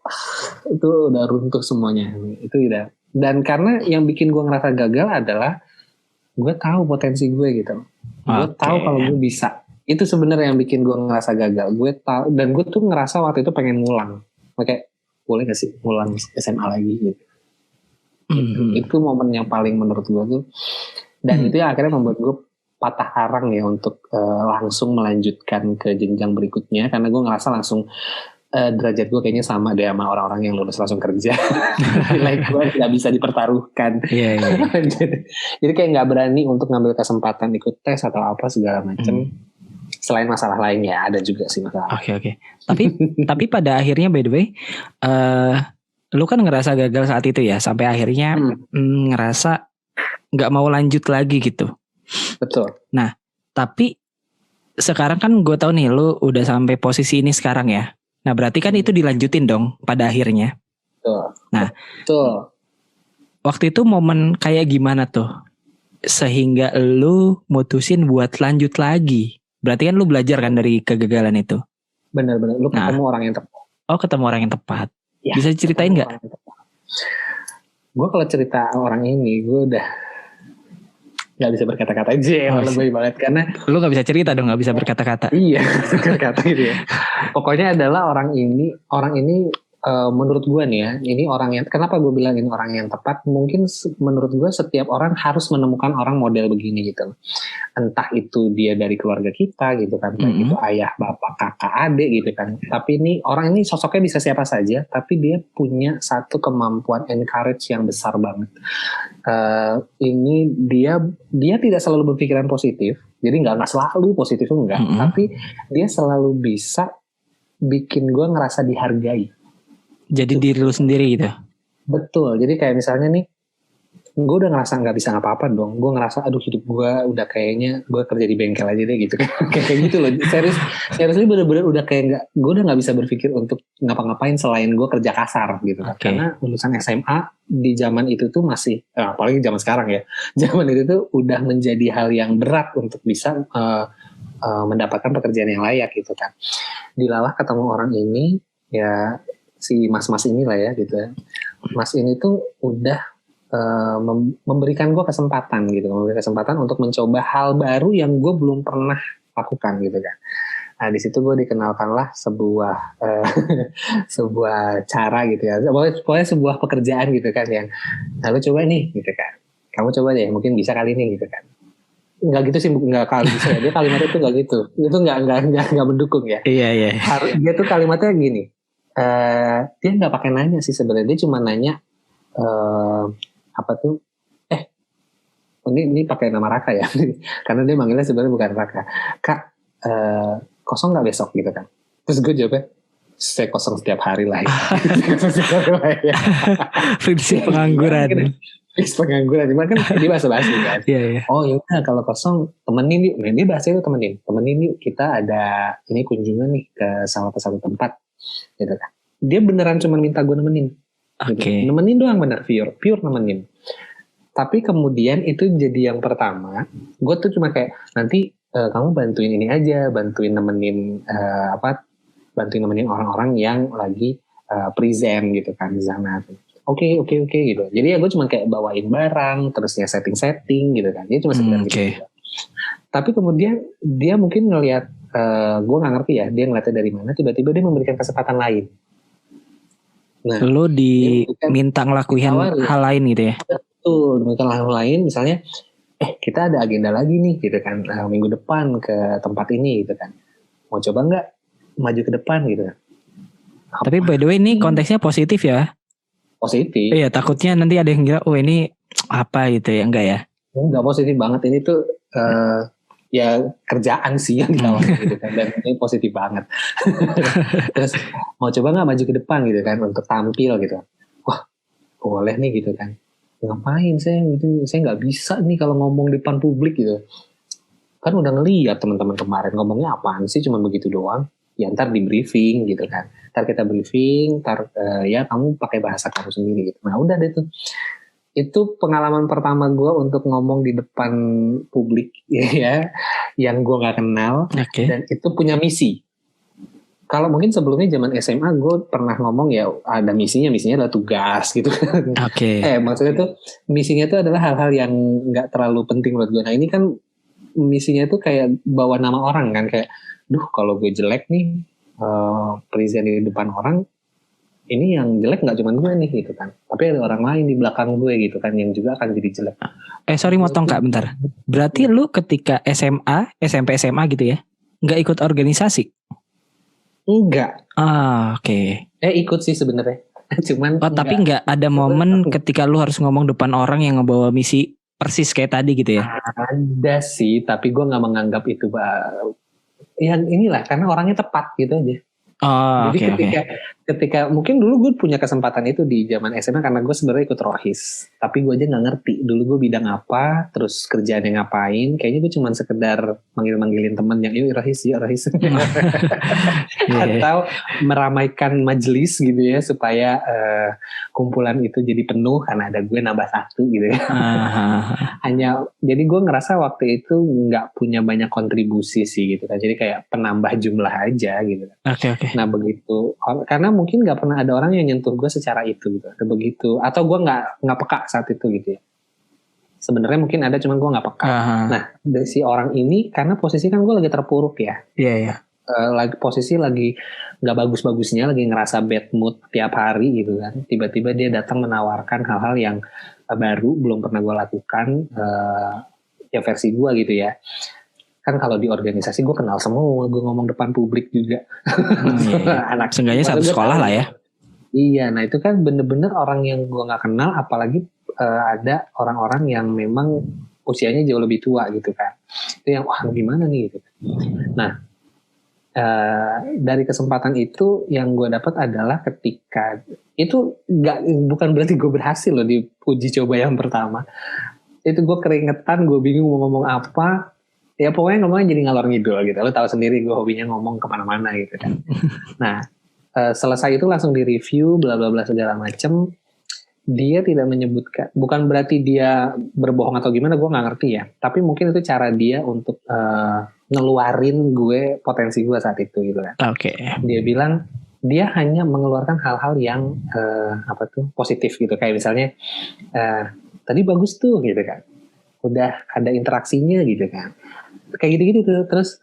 B: itu udah runtuh semuanya. Itu udah. Dan karena yang bikin gue ngerasa gagal adalah gue tahu potensi gue gitu, gue tahu kalau gue bisa. Itu sebenarnya yang bikin gue ngerasa gagal. Gue tahu, dan gue tuh ngerasa waktu itu pengen ngulang. Kayak boleh gak sih ngulang SMA lagi gitu. Itu momen yang paling menurut gue tuh. Dan itu yang akhirnya membuat gue patah arang ya untuk langsung melanjutkan ke jenjang berikutnya. Karena gue ngerasa langsung derajat gue kayaknya sama deh sama orang-orang yang lulus langsung kerja. Nilai gue gak bisa dipertaruhkan. Jadi kayak gak berani untuk ngambil kesempatan ikut tes atau apa segala macem. Selain masalah lainnya ada juga sih masalah.
A: Oke. Tapi pada akhirnya by the way, lu kan ngerasa gagal saat itu ya, sampai akhirnya ngerasa nggak mau lanjut lagi gitu.
B: Betul.
A: Nah, tapi sekarang kan gue tahu nih lu udah sampai posisi ini sekarang ya. Nah, berarti kan itu dilanjutin dong pada akhirnya.
B: Betul.
A: Nah,
B: betul.
A: Waktu itu momen kayak gimana tuh sehingga lu mutusin buat lanjut lagi? Berarti kan lu belajar kan dari kegagalan itu.
B: Benar-benar, lu ketemu orang yang tepat.
A: Oh, ketemu orang yang tepat. Ya, bisa ceritain nggak?
B: Gue kalau cerita orang ini, gue udah nggak bisa berkata-kata aja, lebih banget karena
A: lu nggak bisa cerita dong, nggak bisa berkata-kata.
B: Iya, berkata gitu ya. Pokoknya adalah orang ini menurut gue nih ya, ini orang yang, kenapa gue bilang ini orang yang tepat? Mungkin menurut gue setiap orang harus menemukan orang model begini gitu. Entah itu dia dari keluarga kita gitu kan, baik itu ayah, bapak, kakak, adik gitu kan. Tapi ini orang ini sosoknya bisa siapa saja, tapi dia punya satu kemampuan encourage yang besar banget. Ini dia tidak selalu berpikiran positif, jadi nggak selalu positif enggak, tapi dia selalu bisa bikin gue ngerasa dihargai.
A: Jadi diri lu sendiri gitu.
B: Betul. Jadi kayak misalnya nih, gue udah ngerasa nggak bisa ngapa-apa dong. Gue ngerasa aduh hidup gue udah kayaknya gue kerja di bengkel aja deh gitu kan. Kayak gitu loh. Serius bener-bener udah kayak gue udah nggak bisa berpikir untuk ngapa-ngapain selain gue kerja kasar gitu kan. Karena lulusan SMA di zaman itu tuh masih, apalagi zaman sekarang ya, zaman itu tuh udah menjadi hal yang berat untuk bisa mendapatkan pekerjaan yang layak gitu kan. Dilalah ketemu orang ini ya, si mas-mas inilah ya gitu ya. Mas ini tuh udah memberikan gue kesempatan gitu, memberikan kesempatan untuk mencoba hal baru yang gue belum pernah lakukan gitu kan. Nah di situ gue dikenalkanlah sebuah sebuah cara gitu ya, pokoknya sebuah pekerjaan gitu kan yang, nah lu coba nih gitu kan, kamu coba deh mungkin bisa kali ini gitu kan. Nggak gitu sih, nggak kali bisa ya, dia kalimatnya tuh nggak gitu, itu nggak mendukung ya.
A: Iya.
B: Dia tuh kalimatnya gini, dia nggak pakai nanya sih sebenarnya, dia cuma nanya apa tuh, ini pakai nama Raka ya, karena dia manggilnya sebenarnya bukan Raka. Kak, kosong nggak besok gitu kan? Terus gue jawabnya, saya kosong setiap hari lah. Ya.
A: Prinsip pengangguran.
B: Pengangguran, cuma kan dia bahasa-bahasa kan.
A: Iya.
B: Oh yaudah kalau kosong temenin yuk. Nah, dia bahasa itu temenin yuk, kita ada ini kunjungan nih ke salah satu tempat gitu kan. Dia beneran cuma minta gue nemenin. Gitu. Nemenin doang, bener, pure nemenin. Tapi kemudian itu jadi yang pertama, gue tuh cuma kayak nanti kamu bantuin ini aja, bantuin nemenin orang-orang yang lagi present gitu kan di sana. Oke gitu. Jadi ya gue cuma kayak bawain barang, terus ya setting gitu kan. Dia cuma sekedar gitu. Tapi kemudian dia mungkin ngelihat, gue nggak ngerti ya, dia ngeliatnya dari mana, tiba-tiba dia memberikan kesempatan lain.
A: Nah, lo diminta ngelakuin hal lain gitu ya?
B: Betul, diminta hal lain, misalnya, kita ada agenda lagi nih gitu kan, minggu depan ke tempat ini gitu kan, mau coba nggak maju ke depan gitu kan.
A: Tapi by the way ini konteksnya positif ya?
B: Positif.
A: Iya, takutnya nanti ada yang kira, oh ini apa gitu ya, enggak ya?
B: Enggak, positif banget, ini tuh ya kerjaan sih yang ditawarin gitu kan, dan ini positif banget. Terus mau coba nggak maju ke depan gitu kan untuk tampil gitu. Wah boleh nih gitu kan. Ngapain saya nggak bisa nih kalau ngomong depan publik gitu. Kan udah ngeliat teman-teman kemarin ngomongnya apaan sih, cuma begitu doang. Ya ntar di briefing gitu kan. Ntar kita briefing, ya kamu pakai bahasa kamu sendiri gitu. Nah udah deh tuh. Itu pengalaman pertama gue untuk ngomong di depan publik ya, yang gue nggak kenal, dan itu punya misi. Kalau mungkin sebelumnya zaman SMA gue pernah ngomong ya ada misinya adalah tugas gitu kan. Maksudnya tuh misinya tuh adalah hal-hal yang nggak terlalu penting buat gue. Nah ini kan misinya tuh kayak bawa nama orang kan, kayak, kalau gue jelek nih present di depan orang, ini yang jelek nggak cuma gue nih gitu kan, tapi ada orang lain di belakang gue gitu kan yang juga akan jadi jelek.
A: Sorry motong Kak bentar. Berarti lu ketika SMA, SMP SMA gitu ya, nggak ikut organisasi?
B: Enggak.
A: Oke.
B: Ikut sih sebenarnya. Cuman
A: tapi nggak ada momen ketika lu harus ngomong depan orang yang ngebawa misi persis kayak tadi gitu ya?
B: Ada sih, tapi gue nggak menganggap itu yang inilah karena orangnya tepat gitu aja. Jadi ketika mungkin dulu gue punya kesempatan itu di zaman SMA karena gue sebenarnya ikut rohis, tapi gue aja nggak ngerti dulu gue bidang apa, terus kerjaannya ngapain. Kayaknya gue cuma sekedar manggilin temen yang yuk rohis atau meramaikan majelis gitu ya supaya kumpulan itu jadi penuh karena ada gue nambah satu gitu ya. Jadi gue ngerasa waktu itu nggak punya banyak kontribusi sih gitu kan, jadi kayak penambah jumlah aja gitu. Nah begitu, karena mungkin nggak pernah ada orang yang nyentuh gue secara itu gitu, begitu, atau gue nggak peka saat itu gitu ya. Sebenarnya mungkin ada, cuman gue nggak peka. Nah dari si orang ini, karena posisi kan gue lagi terpuruk ya.
A: Iya.
B: Posisi lagi nggak bagus-bagusnya, lagi ngerasa bad mood tiap hari gitu kan. Tiba-tiba dia datang menawarkan hal-hal yang baru, belum pernah gue lakukan, ya versi gue gitu ya. Kan kalau di organisasi gue kenal semua, gue ngomong depan publik juga.
A: Anak seenggaknya satu sekolah lah ya.
B: Iya, nah itu kan bener-bener orang yang gue nggak kenal, apalagi ada orang-orang yang memang usianya jauh lebih tua gitu kan. Itu yang wah gimana nih gitu. Nah dari kesempatan itu yang gue dapat adalah ketika itu bukan berarti gue berhasil loh di uji coba yang pertama. Itu gue keringetan, gue bingung mau ngomong apa. Ya pokoknya ngomongnya jadi ngalor ngidul gitu. Lo tahu sendiri gue hobinya ngomong kemana-mana gitu kan. Nah selesai itu langsung di review bla bla bla segala macem. Dia tidak menyebutkan, bukan berarti dia berbohong atau gimana, gue nggak ngerti ya. Tapi mungkin itu cara dia untuk ngeluarin gue potensi gue saat itu gitu kan.
A: Oke.
B: Dia bilang dia hanya mengeluarkan hal-hal yang positif gitu, kayak misalnya tadi bagus tuh gitu kan, udah ada interaksinya gitu kan, kayak gitu-gitu tuh. Terus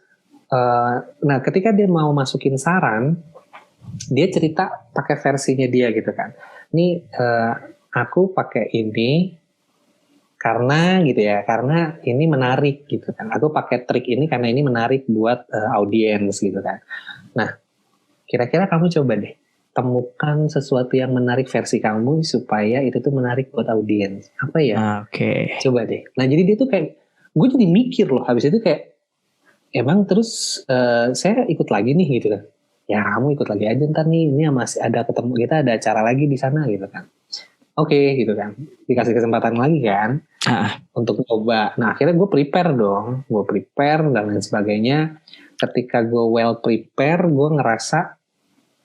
B: nah ketika dia mau masukin saran, dia cerita pakai versinya dia gitu kan. Ini aku pakai ini karena gitu ya, karena ini menarik gitu kan. Aku pakai trik ini karena ini menarik buat audiens gitu kan. Nah, kira-kira kamu coba deh temukan sesuatu yang menarik versi kamu supaya itu tuh menarik buat audiens. Apa ya?
A: Oke.
B: Coba deh. Nah, jadi dia tuh kayak, gue jadi mikir loh. Habis itu kayak, emang terus saya ikut lagi nih gitu kan. Ya kamu ikut lagi aja ntar nih. Ini masih ada ketemu, kita ada acara lagi di sana gitu kan. Oke gitu kan, dikasih kesempatan lagi kan untuk coba. Nah akhirnya gue prepare dong, dan lain sebagainya. Ketika gue well prepare, gue ngerasa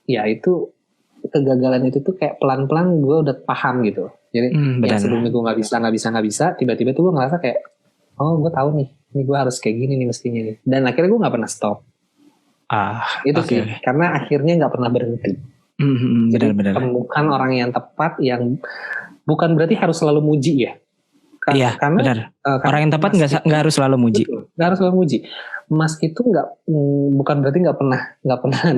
B: ya itu kegagalan itu tuh kayak pelan-pelan gue udah paham gitu. Jadi yang sebelumnya gue nggak bisa, tiba-tiba tuh gue ngerasa kayak, oh gue tahu nih, ini gue harus kayak gini nih mestinya nih. Dan akhirnya gue nggak pernah stop. Itu sih, karena akhirnya nggak pernah berhenti. Jadi temukan orang yang tepat, yang bukan berarti harus selalu muji ya.
A: Iya, benar. Orang yang tepat nggak harus selalu muji.
B: Nggak harus selalu muji. Mas itu bukan berarti nggak pernah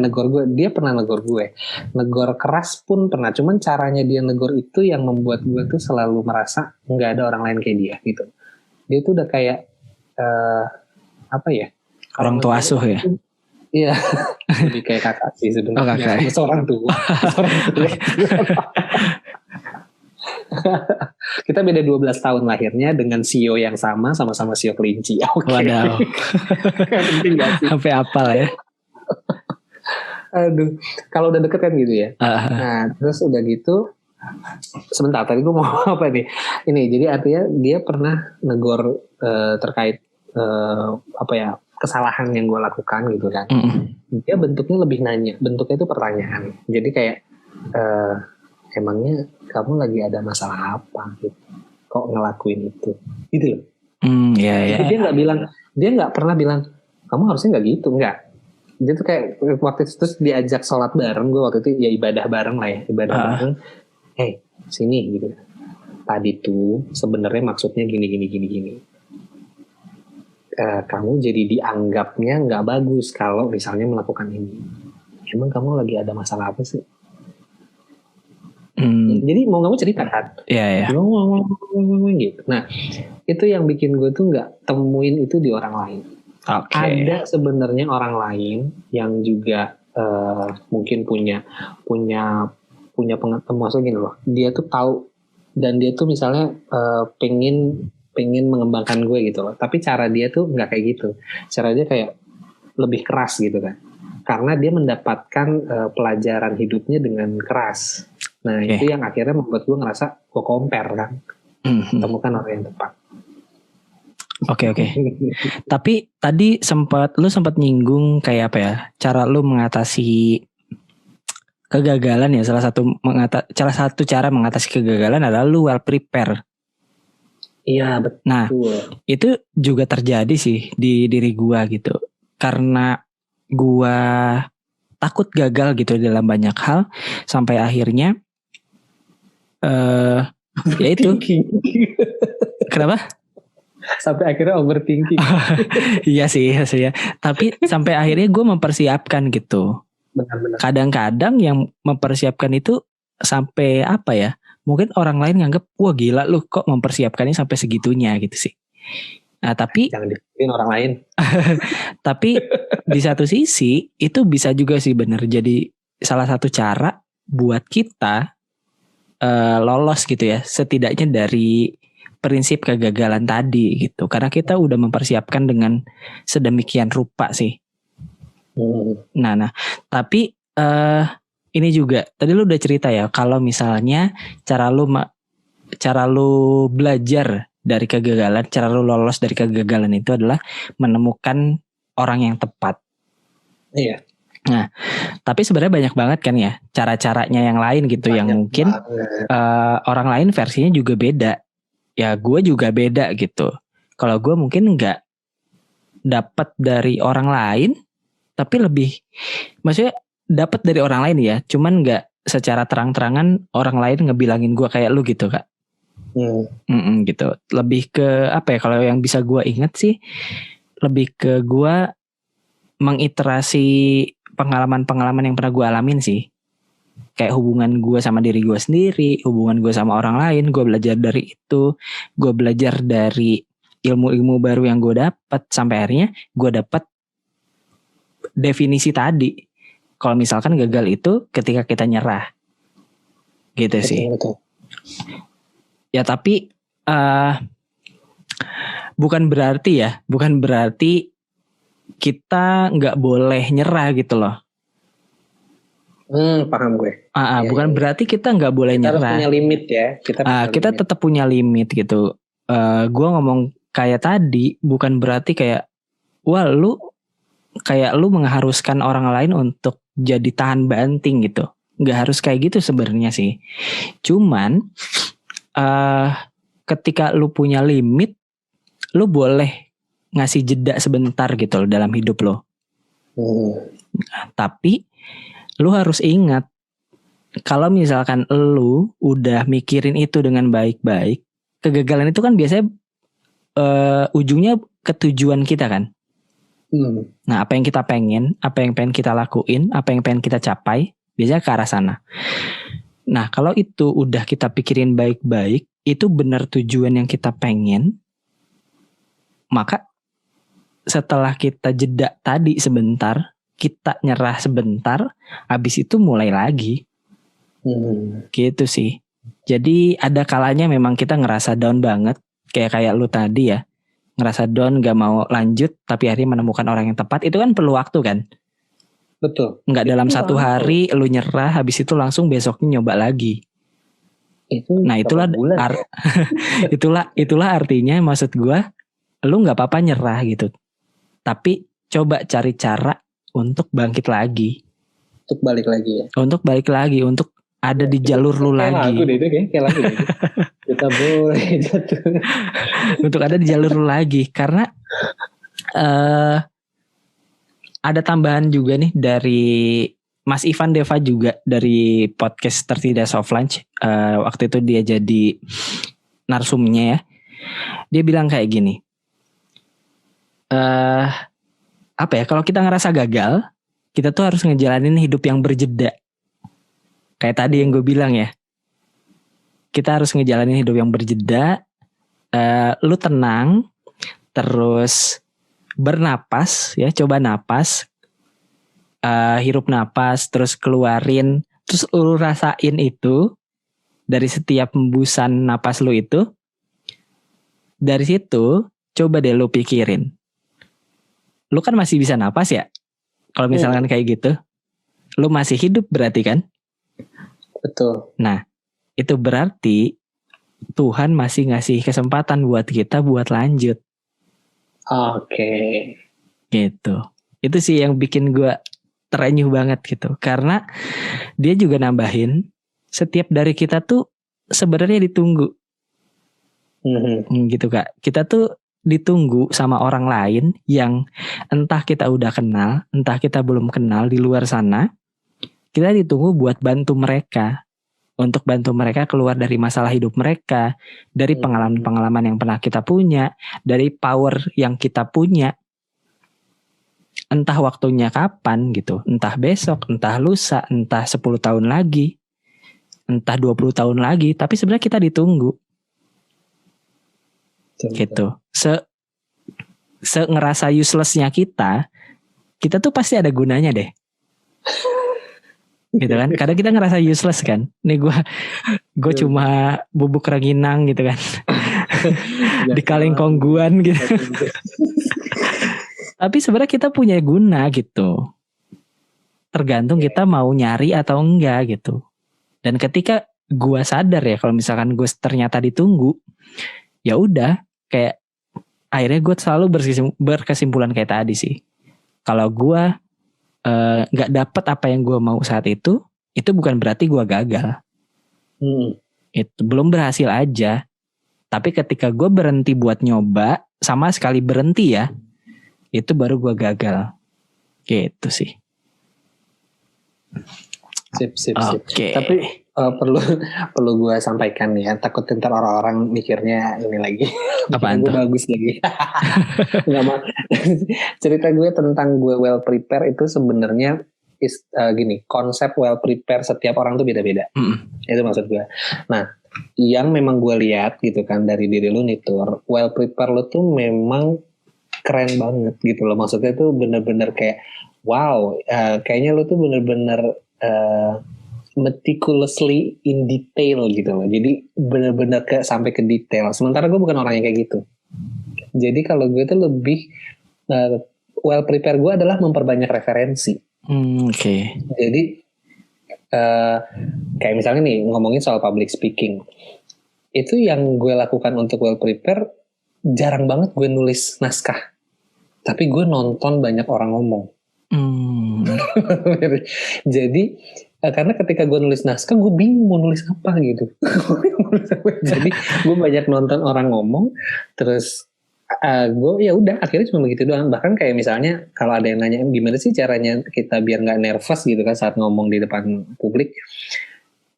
B: negor gue. Dia pernah negor gue. Negor keras pun pernah. Cuman caranya dia negor itu yang membuat gue tuh selalu merasa nggak ada orang lain kayak dia gitu. Dia tuh udah kayak apa ya?
A: Orang tua asuh ya.
B: Iya, lebih kayak kakak sih sebenarnya. Seorang tua. Kita beda 12 tahun lahirnya dengan CEO yang sama-sama CEO kelinci.
A: Wadaw.
B: Penting gak sih?
A: Sampai apal ya.
B: Aduh, kalau udah deket kan gitu ya. Nah, terus udah gitu, sebentar tadi gue mau apa nih? Ini jadi artinya dia pernah negor terkait kesalahan yang gue lakukan gitu kan. Dia bentuknya lebih nanya, bentuknya itu pertanyaan. Jadi kayak emangnya kamu lagi ada masalah apa gitu, kok ngelakuin itu gitu loh.
A: Jadi
B: dia nggak pernah bilang kamu harusnya nggak gitu, nggak. Dia tuh kayak waktu itu terus diajak sholat bareng, gue waktu itu ya ibadah bareng lah ya, bareng. Sini gitu. Tadi tuh sebenarnya maksudnya gini. Kamu jadi dianggapnya nggak bagus kalau misalnya melakukan ini. Emang kamu lagi ada masalah apa sih? Jadi mau kamu cerita kan?
A: Iya.
B: Gitu. Nah itu yang bikin gue tuh nggak temuin itu di orang lain. Ada sebenarnya orang lain yang juga mungkin punya pengetahuan, maksudnya gini loh. Dia tuh tahu dan dia tuh misalnya pengen mengembangkan gue gitu loh. Tapi cara dia tuh nggak kayak gitu. Cara dia kayak lebih keras gitu kan. Karena dia mendapatkan pelajaran hidupnya dengan keras. Nah itu yang akhirnya membuat gue ngerasa gue compare kan. Temukan orang yang tepat.
A: Oke. Tapi tadi lu sempat nyinggung kayak apa ya? Cara lu mengatasi kegagalan ya. Salah satu cara mengatasi kegagalan adalah lu well prepare.
B: Iya betul.
A: Nah itu juga terjadi sih di diri gua gitu. Karena gua takut gagal gitu dalam banyak hal. Sampai akhirnya ya itu. Kenapa?
B: Sampai akhirnya overthinking.
A: Iya sih ya. Tapi sampai akhirnya gue mempersiapkan gitu.
B: Benar-benar.
A: Kadang-kadang yang mempersiapkan itu sampai apa ya? Mungkin orang lain nganggep, wah gila lu kok mempersiapkannya sampai segitunya gitu sih. Nah tapi
B: jangan dipikirin orang lain.
A: Tapi di satu sisi itu bisa juga sih bener jadi salah satu cara buat kita lolos gitu ya. Setidaknya dari prinsip kegagalan tadi gitu. Karena kita udah mempersiapkan dengan sedemikian rupa sih. Nah, tapi ini juga tadi lu udah cerita ya kalau misalnya cara lu belajar dari kegagalan, cara lu lolos dari kegagalan itu adalah menemukan orang yang tepat.
B: Iya.
A: Nah, tapi sebenarnya banyak banget kan ya cara-caranya yang lain gitu, banyak yang mungkin orang lain versinya juga beda. Ya gue juga beda gitu. Kalau gue mungkin nggak dapat dari orang lain, tapi maksudnya dapat dari orang lain ya, cuman nggak secara terang-terangan orang lain ngebilangin gue kayak lu gitu Kak. Gitu. Lebih ke apa ya? Kalau yang bisa gue ingat sih, lebih ke gue mengiterasi pengalaman-pengalaman yang pernah gue alamin sih. Kayak hubungan gue sama diri gue sendiri, hubungan gue sama orang lain, gue belajar dari itu, gue belajar dari ilmu-ilmu baru yang gue dapat sampai akhirnya gue dapat definisi tadi. Kalau misalkan gagal itu ketika kita nyerah, gitu sih. Betul. Ya tapi bukan berarti kita nggak boleh nyerah gitu loh.
B: Paham gue.
A: Bukan berarti kita nggak boleh nyerah. Kita harus punya limit ya. Kita tetap punya limit gitu. Gue ngomong kayak tadi bukan berarti kayak wah lu mengharuskan orang lain untuk jadi tahan banting gitu. Nggak harus kayak gitu sebenarnya sih. Cuman ketika lu punya limit, lu boleh ngasih jeda sebentar gitu loh dalam hidup lo. Tapi lu harus ingat kalau misalkan lu udah mikirin itu dengan baik-baik, kegagalan itu kan biasanya ujungnya ke tujuan kita kan. Nah, apa yang kita pengen, apa yang pengen kita lakuin, apa yang pengen kita capai, biasanya ke arah sana. Nah, kalau itu udah kita pikirin baik-baik, itu benar tujuan yang kita pengen, maka setelah kita jeda tadi sebentar, kita nyerah sebentar, habis itu mulai lagi. Gitu sih. Jadi ada kalanya memang kita ngerasa down banget, kayak lu tadi ya. Ngerasa down, gak mau lanjut, tapi akhirnya menemukan orang yang tepat, itu kan perlu waktu kan?
B: Betul.
A: Nggak dalam satu hari lu nyerah, habis itu langsung besoknya nyoba lagi. Nah itulah itulah artinya maksud gue, lu nggak apa-apa nyerah gitu, tapi coba cari cara untuk bangkit lagi,
B: untuk balik lagi ya,
A: untuk ada di jalur lu lagi. Kayak lagu deh. Kita boleh jatuh. Untuk ada di jalur lu lagi, karena ada tambahan juga nih dari Mas Ivan Deva juga dari podcast 30 Days of Lunch. Waktu itu dia jadi narsumnya ya. Dia bilang kayak gini. Apa ya? Kalau kita ngerasa gagal, kita tuh harus ngejalanin hidup yang berjeda. Kayak tadi yang gue bilang ya. Kita harus ngejalanin hidup yang berjeda. Lu tenang, terus bernapas ya, coba napas. Hirup napas, terus keluarin, terus lu rasain itu dari setiap hembusan napas lu itu. Dari situ coba deh lu pikirin, lu kan masih bisa napas ya. Kalau misalkan kayak gitu, lu masih hidup berarti kan?
B: Betul.
A: Nah, itu berarti Tuhan masih ngasih kesempatan buat kita buat lanjut.
B: Oke.
A: Gitu. Itu sih yang bikin gue terenyuh banget gitu, karena dia juga nambahin setiap dari kita tuh sebenarnya ditunggu. Gitu Kak, kita tuh ditunggu sama orang lain yang entah kita udah kenal, entah kita belum kenal di luar sana. Kita ditunggu buat bantu mereka, untuk bantu mereka keluar dari masalah hidup mereka, dari pengalaman-pengalaman yang pernah kita punya, dari power yang kita punya. Entah waktunya kapan gitu, entah besok, entah lusa, entah 10 tahun lagi, entah 20 tahun lagi, tapi sebenarnya kita ditunggu. Gitu. Se ngerasa uselessnya kita tuh pasti ada gunanya deh. Gitu kan? Kadang kita ngerasa useless kan. Nih gue cuma bubuk ranginang gitu kan. Di kalengkongguan gitu. Tapi sebenarnya kita punya guna gitu. tergantung kita mau nyari atau enggak gitu. Dan ketika gue sadar ya kalau misalkan gue ternyata ditunggu, ya udah kayak akhirnya gue selalu berkesimpulan kayak tadi sih. Kalau gue nggak dapet apa yang gue mau saat itu bukan berarti gue gagal. Itu belum berhasil aja. Tapi ketika gue berhenti buat nyoba, sama sekali berhenti ya, itu baru gue gagal. Gitu sih.
B: Sip.
A: Okay.
B: Tapi perlu gue sampaikan ya, takut ntar orang-orang mikirnya ini lagi.
A: Apaan
B: gue
A: tuh?
B: bagus lagi. Cerita gue tentang gue well prepare itu sebenarnya gini, konsep well prepare setiap orang tuh beda-beda. Itu maksud gue. Nah, yang memang gue lihat gitu kan dari diri lu Nitur, well prepare lu tuh memang keren banget gitu loh. Maksudnya tuh bener-bener kayak wow, kayaknya lu tuh bener-bener meticulously in detail gitu loh. Jadi bener-bener sampai ke detail. Sementara gue bukan orang yang kayak gitu. Jadi kalau gue tuh lebih well prepare gue adalah memperbanyak referensi.
A: Oke.
B: Jadi kayak misalnya nih ngomongin soal public speaking, itu yang gue lakukan untuk well prepare, jarang banget gue nulis naskah, tapi gue nonton banyak orang ngomong. Jadi karena ketika gue nulis naskah gue bingung mau nulis apa gitu. Jadi gue banyak nonton orang ngomong, terus gue ya udah akhirnya cuma begitu doang. Bahkan kayak misalnya kalau ada yang nanya gimana sih caranya kita biar nggak nervous gitu kan saat ngomong di depan publik,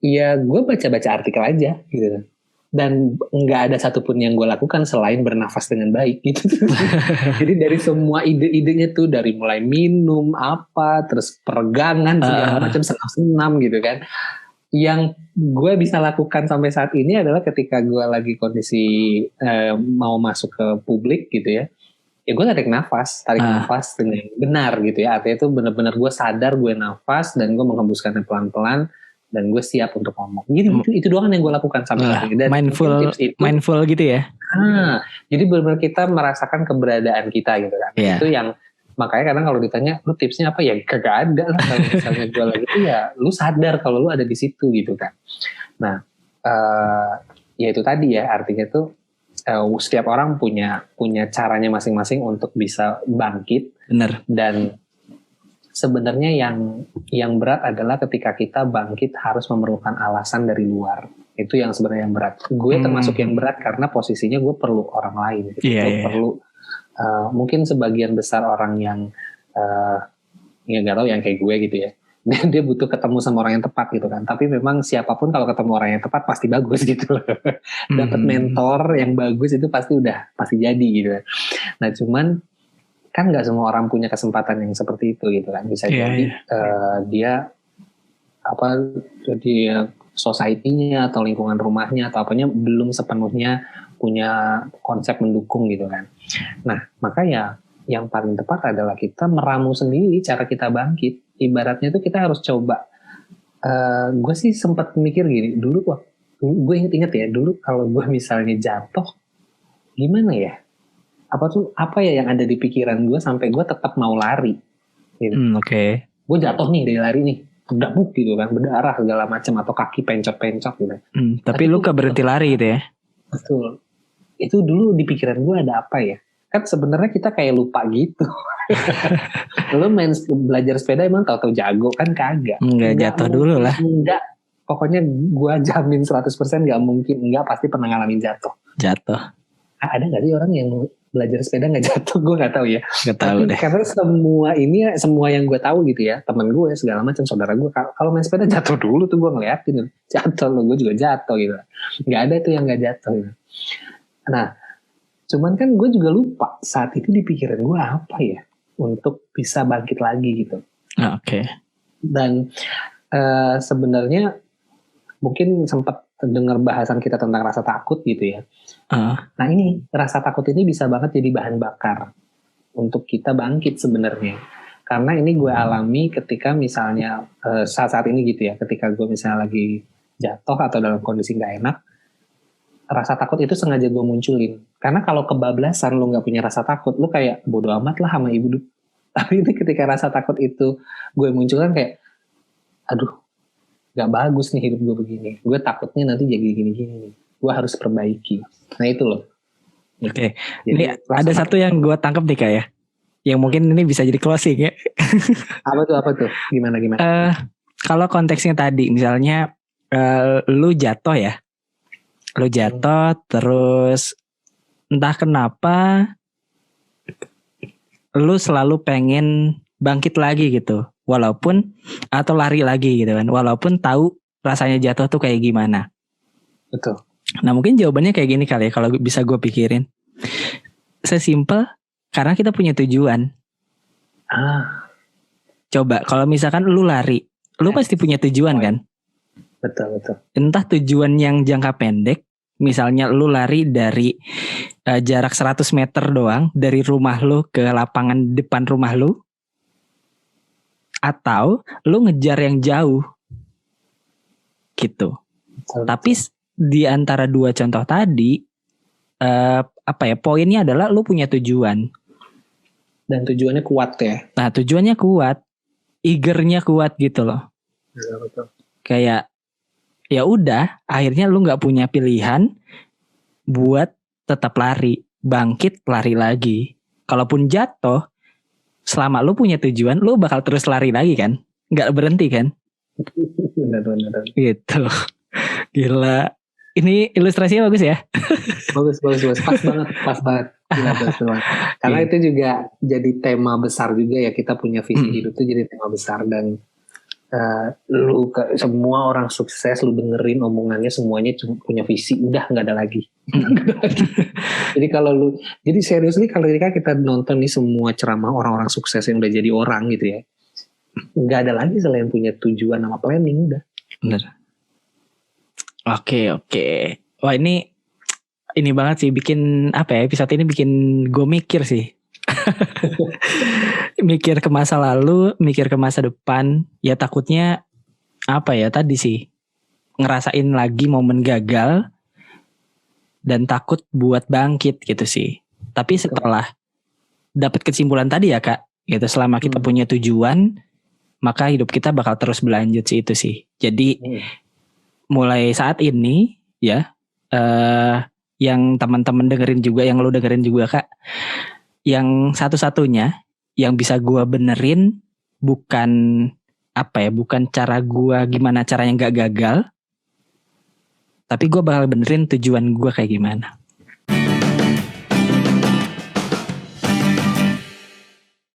B: ya gue baca-baca artikel aja gitu. Dan nggak ada satupun yang gue lakukan selain bernafas dengan baik gitu. Jadi dari semua ide-idenya tuh, dari mulai minum apa, terus peregangan segala macam, senam gitu kan. Yang gue bisa lakukan sampai saat ini adalah ketika gue lagi kondisi mau masuk ke publik gitu ya gue tarik nafas dengan benar gitu ya. Artinya itu benar-benar gue sadar gue nafas dan gue menghembuskannya pelan-pelan dan gue siap untuk ngomong. Jadi itu doang yang gue lakukan sampai saat ini. Dan
A: mindful gitu ya.
B: Jadi benar-benar kita merasakan keberadaan kita gitu kan.
A: Yeah.
B: Itu yang makanya kadang kalau ditanya lu tipsnya apa, ya kagak ada lah. Kalau misalnya gue lagi itu ya lu sadar kalau lu ada di situ gitu kan. Nah ya itu tadi ya, artinya tuh setiap orang punya caranya masing-masing untuk bisa bangkit.
A: Benar.
B: Dan sebenarnya yang berat adalah ketika kita bangkit harus memerlukan alasan dari luar. Itu yang sebenarnya yang berat. Gue termasuk yang berat karena posisinya gue perlu orang lain. Gitu. Perlu mungkin sebagian besar orang yang ya gak tahu yang kayak gue gitu ya. Dia butuh ketemu sama orang yang tepat gitu kan. Tapi memang siapapun kalau ketemu orang yang tepat pasti bagus gitu loh. Dapat mentor yang bagus itu pasti jadi gitu. Nah cuman kan nggak semua orang punya kesempatan yang seperti itu gitu kan. Bisa jadi dia jadi society-nya atau lingkungan rumahnya atau apanya belum sepenuhnya punya konsep mendukung gitu kan. Nah makanya yang paling tepat adalah kita meramu sendiri cara kita bangkit. Ibaratnya tuh kita harus coba. Gue sih sempat mikir gini dulu, gue inget ya dulu kalau gue misalnya jatuh gimana ya? Apa ya yang ada di pikiran gue sampai gue tetap mau lari gitu.
A: Oke.
B: Gue jatuh nih dari lari nih, berdabuk gitu kan, berdarah segala macam atau kaki pencok-pencok gitu.
A: Tapi lu gak berhenti lari gitu ya?
B: Betul. Itu dulu di pikiran gue ada apa ya? Kan sebenarnya kita kayak lupa gitu. Lu belajar sepeda emang tahu-tahu jago kan kagak?
A: Enggak jatuh dulu lah.
B: Enggak. Pokoknya gue jamin 100% gak mungkin enggak, pasti pernah ngalamin jatuh. Ada gak sih orang yang belajar sepeda gak jatuh? Gue gak tahu ya.
A: Gak tahu deh.
B: Karena semua yang gue tahu gitu ya, teman gue segala macam, saudara gue kalau main sepeda jatuh dulu tuh gue ngeliatin, jatuh loh, gue juga jatuh gitu. Gak ada tuh yang gak jatuh gitu. Nah cuman kan gue juga lupa saat itu di pikiran gue apa ya untuk bisa bangkit lagi gitu.
A: Oke.
B: Dan sebenarnya mungkin sempat dengar bahasan kita tentang rasa takut gitu ya. Nah ini rasa takut ini bisa banget jadi bahan bakar untuk kita bangkit sebenarnya. Karena ini gue alami ketika misalnya saat-saat ini gitu ya, ketika gue misalnya lagi jatuh atau dalam kondisi gak enak, rasa takut itu sengaja gue munculin. Karena kalau kebablasan lu gak punya rasa takut, lu kayak bodo amat lah sama hidup. Tapi ini ketika rasa takut itu gue munculkan kayak, aduh, gak bagus nih hidup gue begini. Gue takutnya nanti jadi gini-gini nih. Gue harus perbaiki. Nah itu loh.
A: Oke. Ini ada satu yang gue tangkap nih Kak ya. Yang mungkin ini bisa jadi closing ya.
B: Apa tuh? Gimana?
A: Kalau konteksnya tadi, misalnya lu jatuh ya. Lu jatuh terus entah kenapa lu selalu pengen bangkit lagi gitu. Walaupun atau lari lagi gitu kan. Walaupun tahu rasanya jatuh tuh kayak gimana.
B: Betul.
A: Nah mungkin jawabannya kayak gini kali ya kalau bisa gue pikirin. Sesimpel karena kita punya tujuan. Coba kalau misalkan lu lari, lu pasti punya tujuan kan?
B: Betul.
A: Entah tujuan yang jangka pendek, misalnya lu lari dari jarak 100 meter doang dari rumah lu ke lapangan depan rumah lu, atau lu ngejar yang jauh gitu.
B: Betul.
A: Tapi di antara dua contoh tadi, poinnya adalah lu punya tujuan.
B: Dan tujuannya kuat ya.
A: Nah tujuannya kuat, eagernya kuat gitu loh.
B: Ya, betul.
A: Kayak ya udah, akhirnya lu nggak punya pilihan buat tetap lari, bangkit lari lagi. Kalaupun jatuh, selama lu punya tujuan, lu bakal terus lari lagi kan, nggak berhenti kan?
B: Benar.
A: Gitu. Gila. Ini ilustrasinya bagus ya?
B: Bagus. Pas banget. Gila, bagus banget. Karena itu juga jadi tema besar juga ya, kita punya visi hidup itu jadi tema besar. Dan semua orang sukses lu dengerin omongannya semuanya cuma punya visi, udah nggak ada lagi. Jadi jadi seriously kalau kita nonton nih semua ceramah orang-orang sukses yang udah jadi orang gitu ya, nggak ada lagi selain punya tujuan sama planning udah.
A: Bener. Oke. Wah ini banget sih, bikin episode ini bikin gue mikir sih. Mikir ke masa lalu, mikir ke masa depan. Ya takutnya tadi sih, ngerasain lagi momen gagal dan takut buat bangkit gitu sih. Tapi setelah dapat kesimpulan tadi ya Kak, gitu, selama kita punya tujuan, maka hidup kita bakal terus berlanjut sih, itu sih. Jadi mulai saat ini ya, yang teman-teman dengerin juga, yang lo dengerin juga Kak, yang satu-satunya yang bisa gue benerin bukan bukan cara gue gimana caranya nggak gagal, tapi gue bakal benerin tujuan gue kayak gimana.